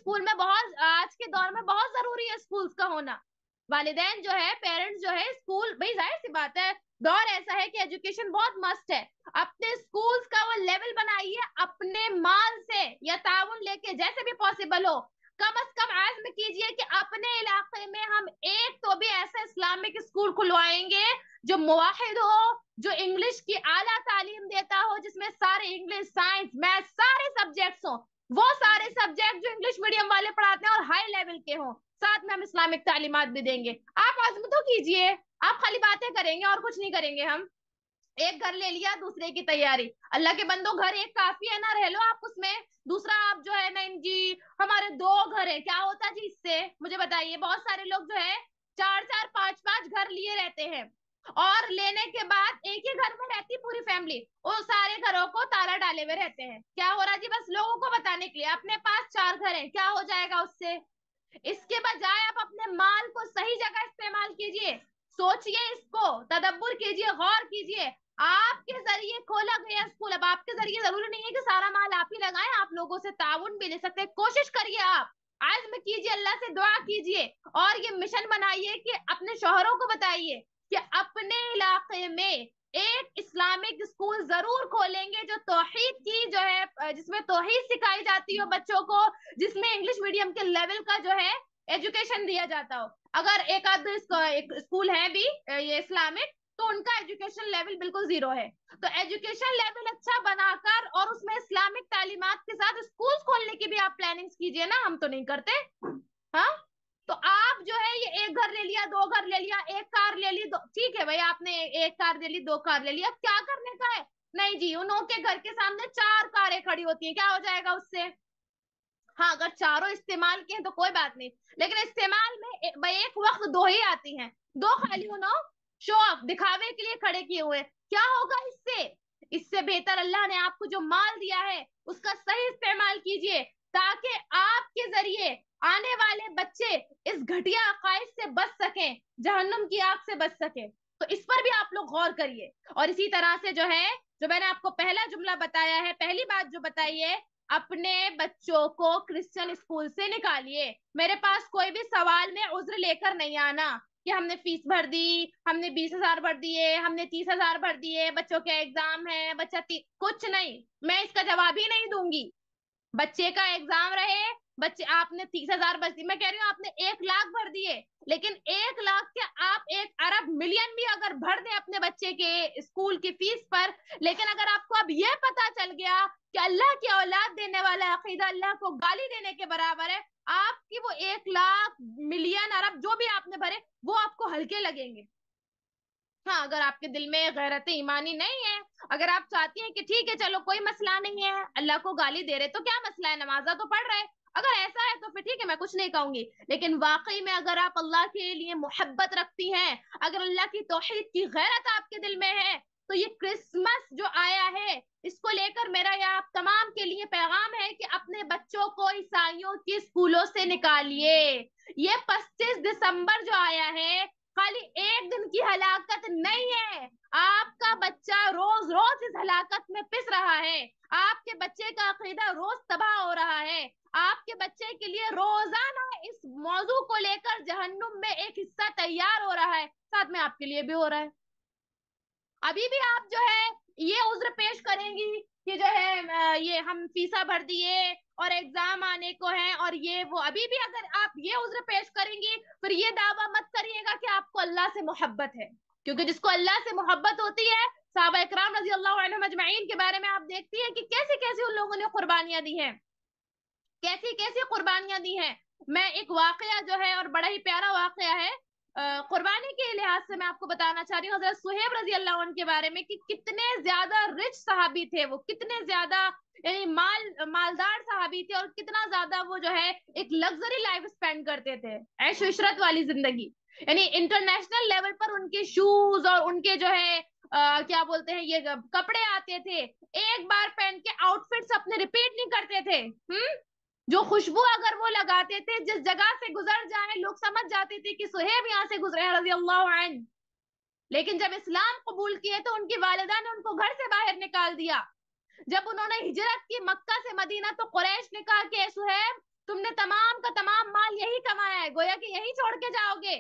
S1: दौर में बहुत जरूरी है स्कूल्स का होना। वालिदैन जो है, पेरेंट्स जो है, स्कूल भाई जाहिर सी बात है, दौर ऐसा है कि एजुकेशन बहुत मस्त है। अपने स्कूल्स का वो लेवल बनाइए, अपने माल से या ताउन लेके जैसे भी पॉसिबल हो, कम से कम आज़्म कीजिए कि अपने इलाके में हम एक तो भी ऐसा इस्लामिक स्कूल खुलवाएंगे जो मुवाहिद हो, जो इंग्लिश की आला तालीम देता हो, जिसमें सारे इंग्लिश, साइंस, मैथ सारे सब्जेक्ट्स हो, वो सारे सब्जेक्ट जो इंग्लिश मीडियम वाले पढ़ाते हैं और हाई लेवल के हो, साथ में हम इस्लामिक तालीमात भी देंगे। आप आज़्म तो कीजिए, आप खाली बातें करेंगे और कुछ नहीं करेंगे। हम एक घर ले लिया, दूसरे की तैयारी। अल्लाह के बंदो, घर एक काफी है ना, रह लो आप उसमें। दूसरा आप जो है, नहीं जी हमारे दो घर है, क्या होता जी इससे, मुझे बताइए। बहुत सारे लोग जो है चार चार पांच पांच घर लिए रहते हैं, और लेने के बाद एक ही घर में रहती पूरी फैमिली, वो सारे घरों को ताला डाले हुए रहते हैं। क्या हो रहा जी, बस लोगों को बताने के लिए अपने पास चार घर है, क्या हो जाएगा उससे। इसके बजाय आप अपने माल को सही जगह इस्तेमाल कीजिए, सोचिए, इसको तदब्बुर कीजिए, गौर कीजिए। आपके जरिए खोला गया स्कूल, अब आपके जरिए जरूरी नहीं है कि सारा माल आप ही लगाएं, आप लोगों से ताउन भी ले सकते हैं। कोशिश करिए, आप आज़्म कीजिए, अल्लाह से दुआ कीजिए, और ये मिशन बनाइए कि अपने शोहरों को बताइए कि अपने इलाके में एक इस्लामिक स्कूल जरूर खोलेंगे जो तौहीद की जो है, जिसमें तौहीद सिखाई जाती हो बच्चों को, जिसमें इंग्लिश मीडियम के लेवल का जो है एजुकेशन दिया जाता हो। अगर एक आध एक स्कूल है भी ये इस्लामिक, तो उनका एजुकेशन लेवल बिल्कुल जीरो है। तो एजुकेशन लेवल अच्छा बनाकर और उसमें इस्लामिक तालीमात के साथ स्कूल खोलने की भी आप प्लानिंग्स कीजिए ना, हम तो नहीं करते। हाँ, तो आप जो है ये एक घर ले लिया, दो घर ले लिया, एक कार ले ली, दो ठीक है भाई, आपने एक कार ले ली, दो कार ले लिया, अब क्या करने का है। नहीं जी, उन के घर के सामने चार कारें खड़ी होती हैं, क्या हो जाएगा उससे। हाँ, अगर चारों इस्तेमाल किए हैं तो कोई बात नहीं, लेकिन इस्तेमाल में भाई एक वक्त दो ही आती हैं, दो खाली हो ना, शो ऑफ दिखावे के लिए खड़े किए हुए, क्या होगा इससे। इससे बेहतर अल्लाह ने आपको जो माल दिया है उसका सही इस्तेमाल कीजिए, ताकि आपके जरिए आने वाले बच्चे इस घटिया अकाइद से बच सकें, जहन्नुम की आग से बच सके। तो इस पर भी आप लोग गौर करिए। और इसी तरह से जो है, जो मैंने आपको पहला जुमला बताया है, पहली बात जो बताई है, अपने बच्चों को क्रिश्चियन स्कूल से निकालिए। मेरे पास कोई भी सवाल में उज्र लेकर नहीं आना कि हमने फीस भर दी, हमने 20,000 भर दिए, हमने 30,000 भर दिए, बच्चों के एग्जाम है, कुछ नहीं, मैं इसका जवाब ही नहीं दूंगी। बच्चे का एग्जाम रहे, बच्चे आपने 30,000 बच दी, मैं कह रही हूँ आपने 1 लाख भर दिए, लेकिन 1 लाख के आप 1 अरब मिलियन भी अगर भर दें अपने बच्चे के स्कूल की फीस पर, लेकिन अगर आपको अब यह पता चल गया कि अल्लाह की औलाद देने वाला अकीदा अल्लाह को गाली देने के बराबर है, आपकी वो 1 लाख मिलियन अरब जो भी आपने भरे वो आपको हल्के लगेंगे। हाँ, अगर आपके दिल में गैरत ईमानी नहीं है, अगर आप चाहती हैं कि ठीक है चलो कोई मसला नहीं है, अल्लाह को गाली दे रहे तो क्या मसला है, नमाजा तो पढ़ रहे, अगर ऐसा है तो फिर ठीक है, मैं कुछ नहीं कहूंगी। लेकिन वाकई में अगर आप अल्लाह के लिए मोहब्बत रखती हैं, अगर अल्लाह की तौहीद की गैरत आपके दिल में है, तो ये क्रिसमस जो आया है इसको लेकर मेरा या आप तमाम के लिए पैगाम है कि अपने बच्चों को ईसाइयों के स्कूलों से निकालिए। ये 25 दिसंबर जो आया है खाली एक दिन की हलाकत नहीं है, आपका बच्चा रोज रोज इस हलाकत में पिस रहा है, आपके बच्चे का अकीदा रोज तबाह हो रहा है, आपके बच्चे के लिए रोजाना इस मौजू को लेकर जहन्नुम में एक हिस्सा तैयार हो रहा है, साथ में आपके लिए भी हो रहा है। अभी भी आप जो है ये उज्र पेश करेंगी कि जो है ये हम फीसा भर दिए और एग्जाम आने को है और ये वो, अभी भी अगर आप ये उज्र पेश करेंगी, फिर ये दावा मत करिएगा कि आपको अल्लाह से मोहब्बत है, क्योंकि जिसको अल्लाह से मोहब्बत होती है, सहाबा इकराम रजी अल्लाह अन्हुम अजमईन के बारे में आप देखती हैं कि कैसी कैसी उन लोगों ने कुर्बानियां दी हैं, कैसी कैसी कुर्बानियां दी हैं। मैं एक वाकया जो है, और बड़ा ही प्यारा वाकया है, कुर्बानी के लिहाज लिहाज से मैं आपको बताना चाह रही हूँ हजरत सुहेब रजी अल्लाह अन्हु के बारे में कि कितने ज्यादा रिच सहाबी थे वो, कितने ज्यादा यानी मालदार सहाबी थे, और कितना ज्यादा वो जो है एक लग्जरी लाइफ स्पेंड करते थे, ऐश इशरत वाली जिंदगी। यानी इंटरनेशनल लेवल पर उनके शूज और उनके जो है क्या बोलते हैं ये कपड़े आते थे, एक बार पहन के आउटफिट्स अपने रिपीट नहीं करते थे। जो खुशबू अगर वो लगाते थे, जिस जगह से गुजर जाए लोग समझ जाते थे कि सुहेब यहाँ से गुजरे हैं रजी अल्लाह अन्हु। लेकिन जब इस्लाम कबूल किए तो उनकी वालिदा ने उनको घर से बाहर निकाल दिया। जब उन्होंने हिजरत की मक्का से मदीना तो कुरैश ने कहा कि सुहेब तुमने तमाम का तमाम माल यही कमाया है, गोया कि यही छोड़ के जाओगे।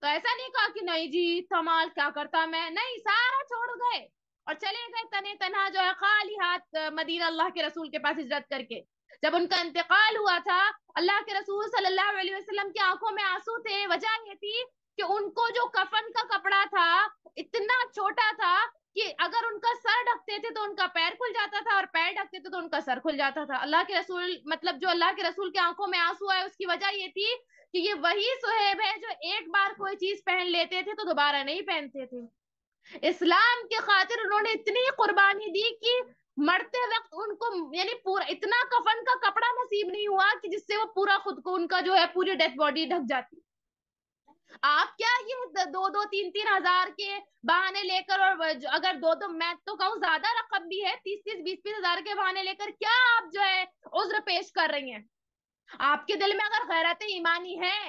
S1: तो ऐसा नहीं कहा कि नहीं जी इतना माल क्या करता मैं, नहीं, सारा छोड़ गए और चले गए तने तनहा जो है खाली हाथ मदीना अल्लाह के रसूल के पास हिजरत करके। जब उनका इंतकाल हुआ था, अल्लाह के रसूल सल्लल्लाहु अलैहि वसल्लम की आंखों में आंसू थे। वजह ये थी कि उनको जो कफन का कपड़ा था इतना छोटा था कि अगर उनका सर ढकते थे तो उनका पैर खुल जाता था, और पैर ढकते थे तो उनका सर खुल जाता था। अल्लाह के रसूल मतलब जो अल्लाह के रसूल की आंखों में आंसू आए उसकी वजह ये थी कि ये वही सुहेब है जो एक बार कोई चीज पहन लेते थे तो दोबारा नहीं पहनते थे। इस्लाम के खातिर उन्होंने इतनी कुर्बानी दी कि मरते वक्त उनको यानी पूरा इतना कफन का कपड़ा नसीब नहीं हुआ कि जिससे वो पूरा खुद को उनका जो है पूरी डेथ बॉडी ढक जाती। आप क्या ये दो दो तीन तीन हजार के बहाने लेकर, और अगर दो दो मैं तो कहूँ ज्यादा रकम भी है, 30-30 20-20 हजार के बहाने लेकर क्या आप जो है उज्र पेश कर रही हैं। आपके दिल में अगर गैरत ईमानी है,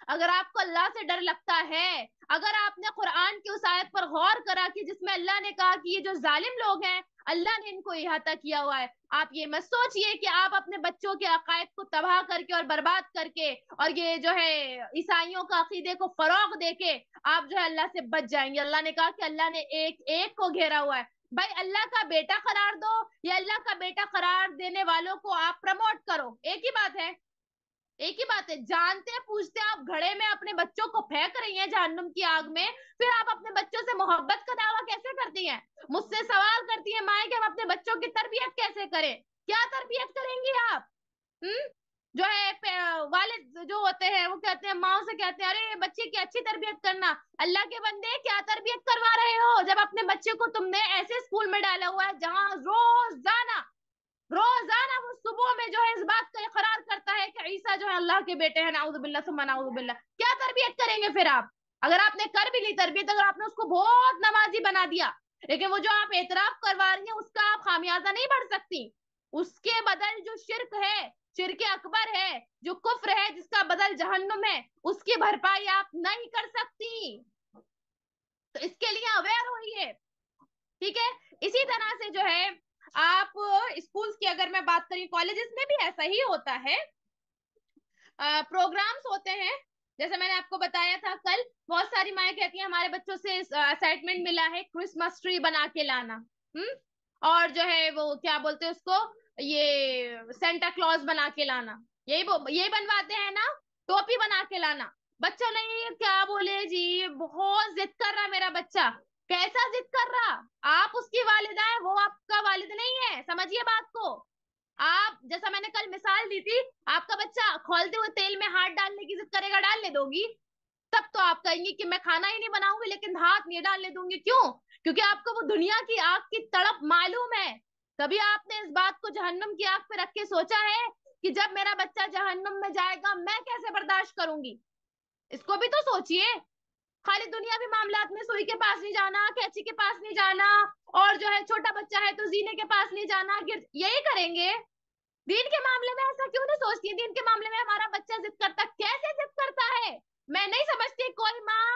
S1: अगर आपको अल्लाह से डर लगता है, अगर आपने कुरान की उस आयत पर गौर करा कि जिसमें अल्लाह ने कहा कि ये जो जालिम लोग हैं अल्लाह ने इनको इहाता किया हुआ है, आप ये मत सोचिए कि आप अपने बच्चों के अकायद को तबाह करके और बर्बाद करके और ये जो है ईसाइयों का अकीदे को फरोग देके आप जो है अल्लाह से बच जाएंगे। अल्लाह ने कहा कि अल्लाह ने एक एक को घेरा हुआ है। भाई अल्लाह का बेटा करार दो या अल्लाह का बेटा करार देने वालों को आप प्रमोट करो, एक ही बात है। एक ही बात है, जानते पूछते आप घड़े में अपने बच्चों को फेंक रही हैं जहन्नुम की आग में, फिर आप अपने बच्चों से मोहब्बत का दावा कैसे करती हैं। मुझसे सवाल करती हैं माए कि हम अपने बच्चों की तरबियत कैसे करें। क्या तरबियत करेंगी आप? जो है वालिद जो होते हैं वो कहते हैं, माओ से कहते हैं अरे बच्चे की अच्छी तरबियत करना। अल्लाह के बंदे क्या तरबियत करवा रहे हो जब अपने बच्चे को तुमने ऐसे स्कूल में डाला हुआ है जहां रोजाना रोजाना वो सुबह में जो है इस बात का इकरार करता है कि ईसा जो है अल्लाह के बेटे हैं, नाउजुबिल्लाह सुम्मा नाउजुबिल्लाह। क्या तरबियत करेंगे फिर आप? अगर आपने कर भी ली तरबियत, अगर आपने उसको बहुत नमाजी बना दिया, लेकिन वो जो आप एतराफ करवा रही हैं उसका आप खामियाजा नहीं बढ़ सकती। उसके बदल जो शिर्क है, शिर्क अकबर है, जो कुफ्र है जिसका बदल जहन्नुम है, उसकी भरपाई आप नहीं कर सकती। तो इसके लिए अवेयर होइए, ठीक है। इसी तरह से जो है आप स्कूल्स की अगर मैं बात करी, कॉलेजेस में भी ऐसा ही होता है। प्रोग्राम्स होते हैं, जैसे मैंने आपको बताया था कल, बहुत सारी माएँ कहती हैं हमारे बच्चों से असाइनमेंट मिला है क्रिसमस ट्री बना के लाना। और जो है वो क्या बोलते हैं उसको, ये सेंटा क्लॉज बना के लाना, यही बनवाते हैं ना, टोपी बना के लाना। बच्चा नहीं क्या बोले जी, बहुत जिद कर रहा मेरा बच्चा। कैसा जिद कर रहा? आप उसकी वालिदा है, वो आपका वालिद नहीं है, समझिए बात को। आप जैसा मैंने कल मिसाल दी थी, आपका बच्चा खौलते हुए तेल में हाथ डालने की जिद करेगा, डालने दोगी? तब तो आप कहेंगी कि मैं खाना ही नहीं बनाऊंगी लेकिन हाथ नहीं डालने दूंगी। क्यों? क्योंकि आपको वो दुनिया की आग की तड़प मालूम है। कभी आपने इस बात को जहन्नुम की आग पे रख के सोचा है कि जब मेरा बच्चा जहन्नुम में जाएगा मैं कैसे बर्दाश्त करूंगी? इसको भी तो सोचिए। खाली दुनियावी मामलात में सुई के पास नहीं जाना, कैंची के पास नहीं जाना, और जो है छोटा बच्चा है तो जीने के पास नहीं जाना, यही करेंगे। दीन के मामले में ऐसा क्यों नहीं सोचती? दीन के मामले में हमारा बच्चा जिद करता, कैसे जिद करता है मैं नहीं समझती। कोई माँ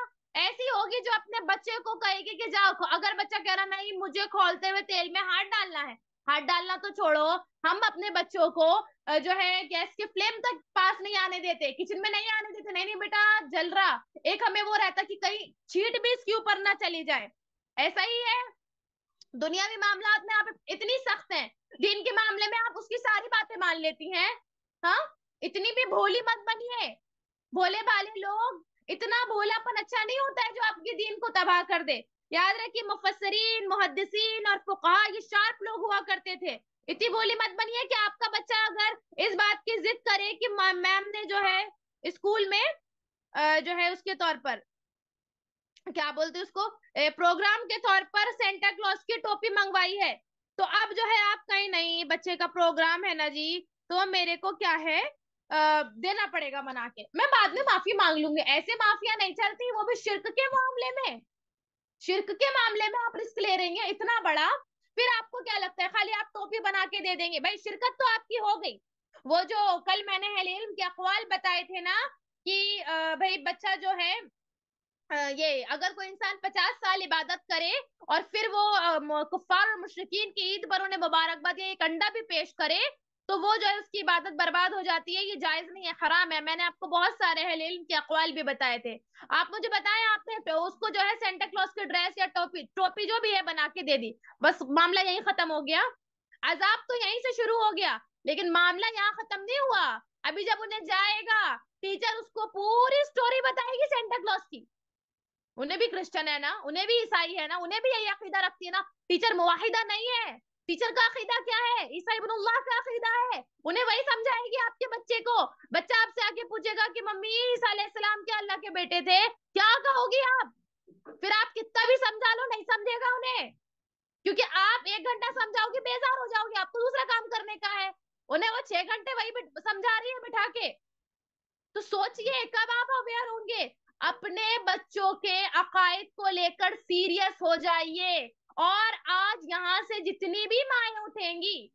S1: ऐसी होगी जो अपने बच्चे को कहेगी कि जाओ, अगर बच्चा कह रहा नहीं मुझे खौलते हुए तेल में हाथ डालना है, हाथ डालना तो छोड़ो, हम अपने बच्चों को जो है गैस के फ्लेम तक पास नहीं आने देते, किचन में नहीं आने देते, नहीं नहीं बेटा जल रहा। एक हमें वो रहता कि कहीं छींट भी इसके ऊपर ना चली जाए। ऐसा ही है दुनियावी मामलात में आप इतनी सख्त हैं, दीन के मामले में आप उसकी सारी बातें मान लेती हैं। हाँ, इतनी भी भोली मत बनिए। भोले भाले लोग, इतना भोलापन अच्छा नहीं होता है जो आपके दीन को तबाह कर दे। याद रखिए मुफस्सिरीन, मुहद्दिसीन और फुकहा ये शार्प लोग हुआ करते थे। इतनी भोली मत बनिए कि आपका बच्चा अगर इस बात की जिद करे कि मैम ने जो है स्कूल में जो है उसके तौर पर क्या बोलते उसको, प्रोग्राम के तौर पर सेंटा क्लॉज की टोपी मंगवाई है। तो अब जो है आप कहीं, नहीं बच्चे का प्रोग्राम है ना जी, तो मेरे को क्या है, देना पड़ेगा बना के, मैं बाद में माफी मांग लूंगी। ऐसे माफिया नहीं चलती, वो भी शिर्क के मामले में। शिर्क के मामले में आप रिस्क ले रही हैं इतना बड़ा, फिर आपको क्या लगता है खाली आप टोपी बना के दे देंगे? भाई शिरकत तो आपकी हो गई। वो जो कल मैंने अहले इल्म के अक़वाल बताए थे ना, कि भाई बच्चा जो है, ये अगर कोई इंसान 50 साल इबादत करे और फिर वो कुफ्फार और मुशरिकीन की ईद पर उन्हें मुबारकबाद या एक अंडा भी पेश करे, तो वो जो है उसकी इबादत बर्बाद हो जाती है। ये जायज नहीं है, हराम है। मैंने आपको बहुत सारे अहले इल्म के अक़वाल भी बताए थे। आप मुझे बताएं, आपने तो उसको जो है सेंटा क्लॉज की ड्रेस या टोपी टोपी जो भी है बना के दे दी, बस मामला यही खत्म हो गया। अजाब तो यहीं से शुरू हो गया, लेकिन मामला यहाँ खत्म नहीं हुआ। अभी जब उन्हें जाएगा, टीचर उसको पूरी स्टोरी बताएगी सेंटा क्लॉज की। उन्हें भी क्रिश्चियन है ना, उन्हें भी ईसाई है ना, उन्हें भी यही अकीदा रखती है ना। टीचर मुवाहिदा नहीं है। टीचर का अकीदा क्या है? ईसा इब्नुल्लाह का अकीदा है। उन्हें वही समझाएगी आपके बच्चे को। बच्चा आपसे आके पूछेगा कि मम्मी ईसा अलैहिस्सलाम क्या अल्लाह के बेटे थे, क्या कहोगी आप? फिर आप कितना भी समझा लो, नहीं समझेगा उन्हें, क्योंकि आप 1 घंटा समझाओगे बेजार हो जाओगे, आपको दूसरा काम करने का है। उन्हें वो 6 घंटे वही समझा रही है बिठा के। तो सोचिए कब आप अवेयर होंगे। अपने बच्चों के अकायद को लेकर सीरियस हो जाइए। और आज यहां से जितनी भी माएं उठेंगी,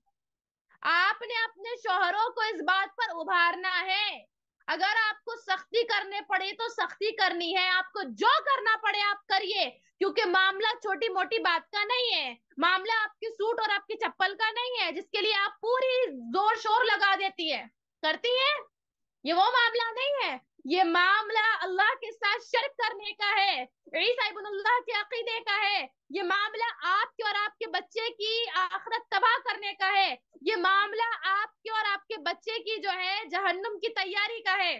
S1: आपने अपने शौहरों को इस बात पर उभारना है। अगर आपको सख्ती करने पड़े तो सख्ती करनी है, आपको जो करना पड़े आप करिए, क्योंकि मामला छोटी मोटी बात का नहीं है। मामला आपके सूट और आपकी चप्पल का नहीं है जिसके लिए आप पूरी जोर शोर लगा देती है, करती है। ये वो मामला नहीं है। ये मामला अल्लाह के साथ शिर्क करने का है, ईसा इब्नुल्लाह के अकीदे का है। ये मामला आपके और आपके बच्चे की आखिरत तबाह करने का है। ये मामला आपके और आपके बच्चे की जो है जहन्नुम की तैयारी का है।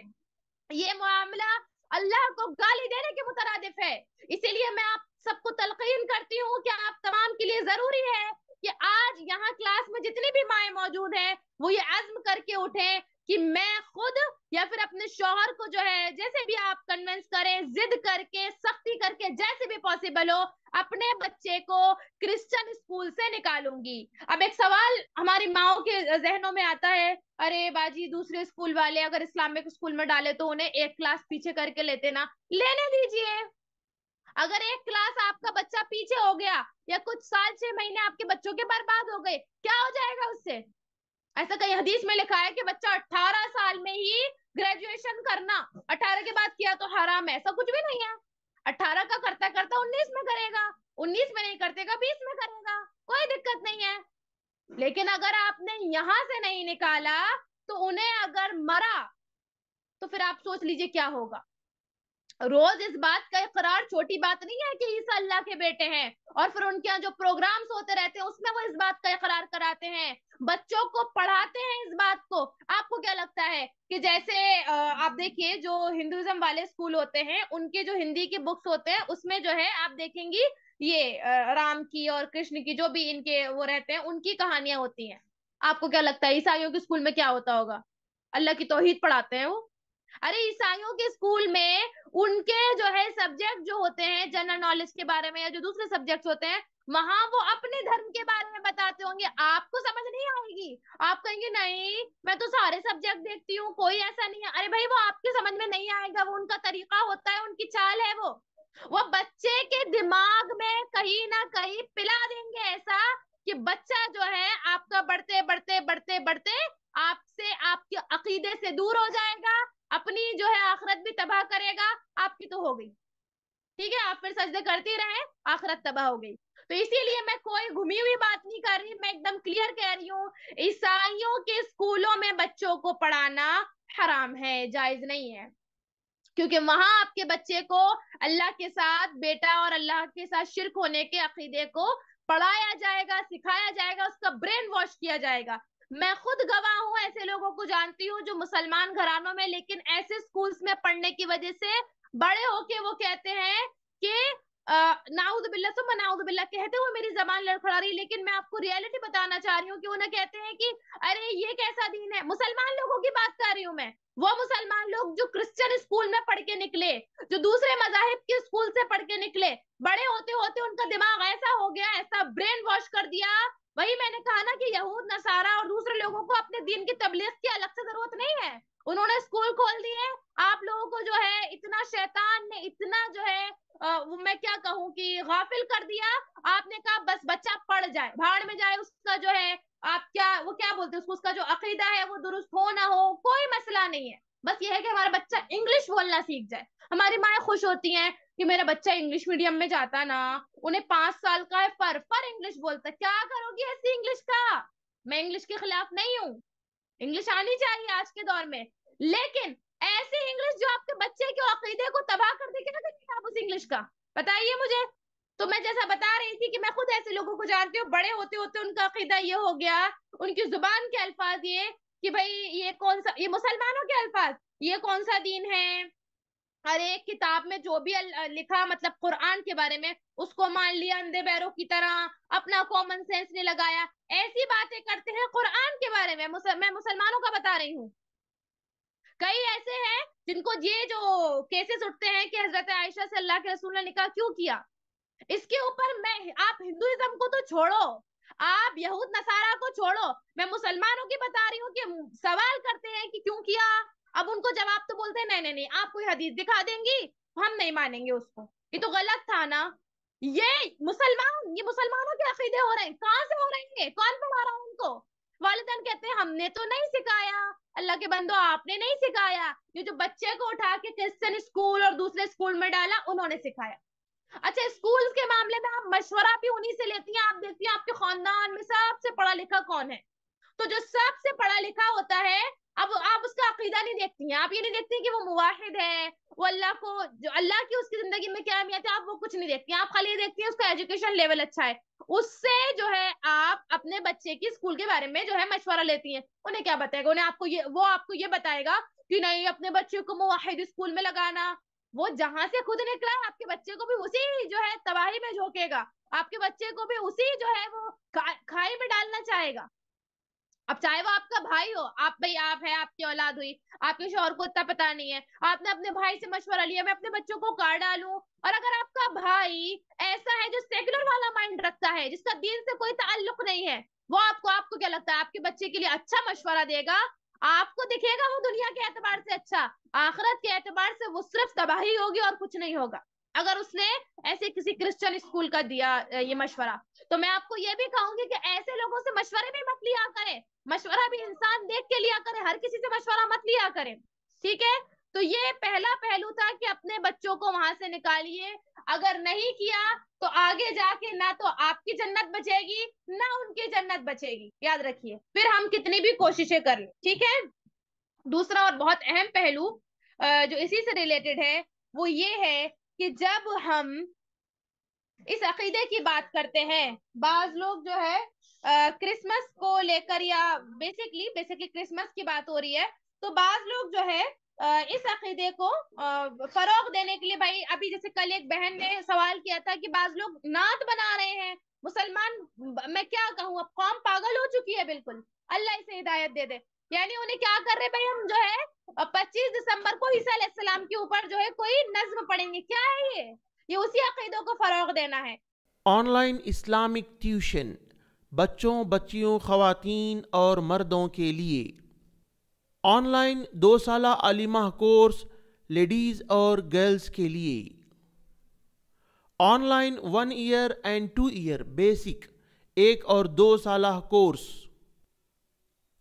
S1: ये मामला अल्लाह को गाली देने के मुतरादिफ है। इसीलिए मैं आप सबको तलकीन करती हूँ कि आप तमाम के लिए जरूरी है कि आज यहाँ क्लास में जितनी भी माएं मौजूद हैं, वो ये अज़्म करके उठें कि मैं खुद या फिर अपने शौहर को जो है जैसे भी आप कन्विंस करें, जिद करके, सख्ती करके, जैसे भी पॉसिबल हो, अपने बच्चे को क्रिश्चियन स्कूल से निकालूंगी। अब एक सवाल हमारी माओ के जहनों में आता है, अरे बाजी दूसरे स्कूल वाले अगर इस्लामिक स्कूल में डाले तो उन्हें एक क्लास पीछे करके लेते ना। लेने दीजिए। अगर एक क्लास आपका बच्चा पीछे हो गया या कुछ साल 6 महीने आपके बच्चों के बर्बाद हो गए, क्या हो जाएगा उससे? ऐसा कहीं हदीस में लिखा है कि बच्चा 18 साल में ही ग्रेजुएशन करना, 18 के बाद किया तो हराम है? ऐसा कुछ भी नहीं है। 18 का करता करता 19 में करेगा, 19 में नहीं करतेगा 20 में करेगा, कोई दिक्कत नहीं है। लेकिन अगर आपने यहां से नहीं निकाला, तो उन्हें अगर मरा तो फिर आप सोच लीजिए क्या होगा। रोज इस बात का इकरार छोटी बात नहीं है कि ईसा अल्लाह के बेटे हैं, और फिर उनके यहाँ जो प्रोग्राम्स होते रहते हैं उसमें वो इस बात का इकरार कराते हैं, बच्चों को पढ़ाते हैं इस बात को। आपको क्या लगता है कि जैसे आप देखिए जो हिंदुइज्म वाले स्कूल होते हैं, उनके जो हिंदी के बुक्स होते हैं उसमें जो है आप देखेंगी ये राम की और कृष्ण की जो भी इनके वो रहते हैं उनकी कहानियां होती हैं। आपको क्या लगता है ईसाइयों के स्कूल में क्या होता होगा? अल्लाह की तौहीद पढ़ाते हैं वो। अरे ईसाइयों के स्कूल में उनके जो है सब्जेक्ट जो होते हैं जनरल नॉलेज के बारे में या जो दूसरे सब्जेक्ट होते हैं, वहां वो अपने धर्म के बारे में बताते होंगे, आपको समझ नहीं आएगी। आप कहेंगे नहीं मैं तो सारे सब्जेक्ट देखती हूँ, कोई ऐसा नहीं है। अरे भाई वो आपके समझ में नहीं आएगा, वो उनका तरीका होता है, उनकी चाल है वो बच्चे के दिमाग में कहीं ना कहीं पिला देंगे ऐसा कि बच्चा जो है आपका बढ़ते बढ़ते बढ़ते बढ़ते आपसे, आपके अकीदे से दूर हो जाएगा, अपनी जो है आखिरत भी तबाह करेगा। आपकी तो हो गई, ठीक है, आप फिर सजदे करती रहे, आखिरत तबाह हो गई। तो इसीलिए मैं कोई घुमी हुई बात नहीं कर रही, मैं एकदम क्लियर कह रही हूँ, ईसाइयों के स्कूलों में बच्चों को पढ़ाना हराम है, जायज नहीं है। क्योंकि वहां आपके बच्चे को अल्लाह के साथ बेटा और अल्लाह के साथ शिर्क होने के अकीदे को पढ़ाया जाएगा, सिखाया जाएगा, उसका ब्रेन वॉश किया जाएगा। मैं खुद गवाह हूं, ऐसे लोगों को जानती हूँ जो मुसलमान घरानों में लेकिन ऐसे स्कूल्स में पढ़ने की वजह से बड़े होके वो कहते हैं कि नाउज़ुबिल्लाह सुम्मा नाउज़ुबिल्लाह कहते हुए मेरी जबान लड़खड़ा रही, लेकिन मैं आपको रियलिटी बताना चाह रही हूँ कि उन्हें कहते हैं कि अरे ये कैसा दीन है। मुसलमान लोगों की बात कर रही हूँ मैं, वो मुसलमान लोग जो क्रिश्चियन स्कूल में पढ़ के निकले, जो दूसरे मजाहिब के स्कूल से पढ़ के निकले, बड़े होते होते उनका दिमाग ऐसा हो गया, ऐसा ब्रेन वॉश कर दिया। वही मैंने कहा ना कि यहूद नसारा और दूसरे लोगों को अपने दीन की तबलीग की अलग से जरूरत नहीं है, उन्होंने स्कूल खोल दिए। आप लोगों को जो है इतना शैतान ने इतना जो है वो मैं क्या कहूँ कि गाफिल कर दिया। आपने कहा बस बच्चा पढ़ जाए, भाड़ में जाए, उसका जो है आप क्या वो क्या बोलते हैं उसको, उसका जो अकीदा है वो दुरुस्त हो ना हो कोई मसला नहीं है, बस ये है कि हमारा बच्चा इंग्लिश बोलना सीख जाए। हमारी माएं खुश होती हैं कि मेरा बच्चा इंग्लिश मीडियम में जाता ना, उन्हें 5 साल का है, पर इंग्लिश बोलता। क्या करोगी ऐसी इंग्लिश का? मैं इंग्लिश के खिलाफ नहीं हूँ, इंग्लिश आनी चाहिए आज के दौर में, लेकिन ऐसी इंग्लिश जो आपके बच्चे के अकीदे को तबाह कर देगी ना, करिए आप उस इंग्लिश का, बताइए मुझे। तो मैं जैसा बता रही थी कि मैं खुद ऐसे लोगों को जानती हूँ, बड़े होते होते उनका अकीदा ये हो गया, उनकी जुबान के अल्फाज ये कि भाई ये कौन सा, ये मुसलमानों के अल्फाज, ये कौन सा दीन है। अरे किताब में जो भी लिखा मतलब कुरान के बारे में उसको मान लिया अंधे बैरों की तरह, अपना कॉमन सेंस नहीं लगाया, ऐसी बातें करते हैं कुरान के बारे में। मैं मुसलमानों का बता रही हूँ, कई ऐसे हैं जिनको ये जो केसेस उठते हैं कि हजरत आयशा से अल्लाह के रसूल ने निकाह क्यों किया, इसके ऊपर मैं, आप हिंदुइज्म को तो छोड़ो, आप यहूद नसारा को छोड़ो, मैं मुसलमानों की बता रही हूँ कि सवाल करते हैं कि क्यों किया। अब उनको जवाब तो बोलते हैं नहीं नहीं नहीं, आप कोई हदीस दिखा देंगी हम नहीं मानेंगे उसको, ये तो गलत था ना। ये मुसलमानों के अकीदे हो रहे हैं, कहाँ से हो रहे हैं, कौन पढ़ा रहा है उनको? वालिदैन कहते हैं हमने तो नहीं सिखाया, अल्लाह के बंदो आपने नहीं सिखाया, ये जो बच्चे को उठा के क्रिश्चियन स्कूल और दूसरे स्कूल में डाला उन्होंने सिखाया। अच्छा, स्कूल्स के मामले में आप मशवरा भी उन्हीं से लेती हैं, आप देखती हैं आपके खानदान में सबसे पढ़ा लिखा कौन है, तो जो सबसे पढ़ा लिखा होता है, अब आप उसका अकीदा नहीं देखती हैं, आप ये नहीं देखती कि वो मुवाहिद है, वो अल्लाह को, जो अल्लाह की उसकी जिंदगी में क्या अहमियत है, आप वो कुछ नहीं देखती हैं, आप खाली ये देखती हैं उसका एजुकेशन लेवल अच्छा है, उससे जो है आप अपने बच्चे की स्कूल के बारे में जो है मशवरा लेती हैं। उन्हें क्या बताएगा, उन्हें आपको ये, वो आपको ये बताएगा कि नहीं अपने बच्चे को मुवाहिद स्कूल में लगाना। वो जहां से खुद निकला है आपके बच्चे को भी उसी जो है तबाही में झोंकेगा, आपके बच्चे को भी उसी जो है वो खाई में डालना चाहेगा। अब चाहे वो आपका भाई हो, आप भाई आप है, आपकी औलाद हुई, आपके शौहर को इतना पता नहीं है, आपने अपने भाई से मशवरा लिया मैं अपने बच्चों को कार डालूं, और अगर आपका भाई ऐसा है जो सेकुलर वाला माइंड रखता है, जिसका दीन से कोई ताल्लुक नहीं है, वो आपको आपको क्या लगता है आपके बच्चे के लिए अच्छा मशवरा देगा? आपको दिखेगा वो दुनिया के एतबार से अच्छा, आखिरत के एतबार से वो सिर्फ तबाही होगी और कुछ नहीं होगा, अगर उसने ऐसे किसी क्रिश्चियन स्कूल का दिया ये मशवरा। तो मैं आपको ये भी कहूंगी कि ऐसे लोगों से मशवरे भी मत लिया करें, मशवरा भी इंसान देख के लिया करे, हर किसी से मशवरा मत लिया करें, ठीक है। तो ये पहला पहलू था कि अपने बच्चों को वहां से निकालिए, अगर नहीं किया तो आगे जाके ना तो आपकी जन्नत बचेगी ना उनकी जन्नत बचेगी, याद रखिए, फिर हम कितनी भी कोशिशें कर लें, ठीक है। दूसरा और बहुत अहम पहलू जो इसी से रिलेटेड है वो ये है कि जब हम इस अकीदे की बात करते हैं, बाज लोग जो है क्रिसमस को लेकर, या बेसिकली क्रिसमस की बात हो रही है, तो बाज लोग जो है इस अकीदे को फरोग देने के लिए, भाई अभी जैसे कल एक बहन ने सवाल किया था कि बाज लोग नात बना रहे हैं मुसलमान, मैं क्या कहूँ, अब कौम पागल हो चुकी है बिल्कुल, अल्लाह इसे हिदायत दे दे। यानी उन्हें क्या कर रहे भाई, हम जो है 25 दिसंबर को ईसा अलैहिस्सलाम के ऊपर जो है कोई नज्म पढ़ेंगे, क्या है ये उसी अकीदों को फरोग देना है।
S2: ऑनलाइन इस्लामिक ट्यूशन बच्चों, बच्चियों, ख़वातीन और मर्दों के लिए। ऑनलाइन 2 साला आलिमा कोर्स लेडीज़ और गर्ल्स के लिए। Online 1 year and 2 year basic 1 और 2 साला कोर्स।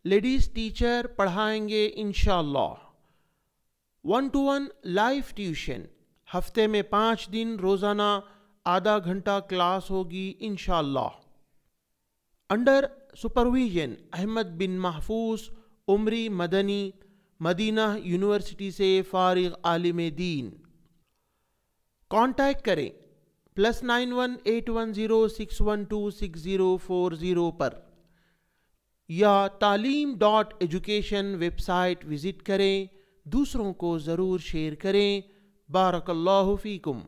S2: लेडीज़ टीचर पढ़ाएंगे इंशाअल्लाह। 1-to-1 लाइव ट्यूशन, हफ्ते में 5 दिन रोज़ाना आधा घंटा क्लास होगी इंशाअल्लाह। अंडर सुपरविजन अहमद बिन महफूज उमरी मदनी, मदीना यूनिवर्सिटी से फारिग आलिम दीन। कांटेक्ट करें +91 810 612 6040 पर, या taaleem.education वेबसाइट विज़िट करें। दूसरों को ज़रूर शेयर करें। बारकल्लाहु फ़ीकुम।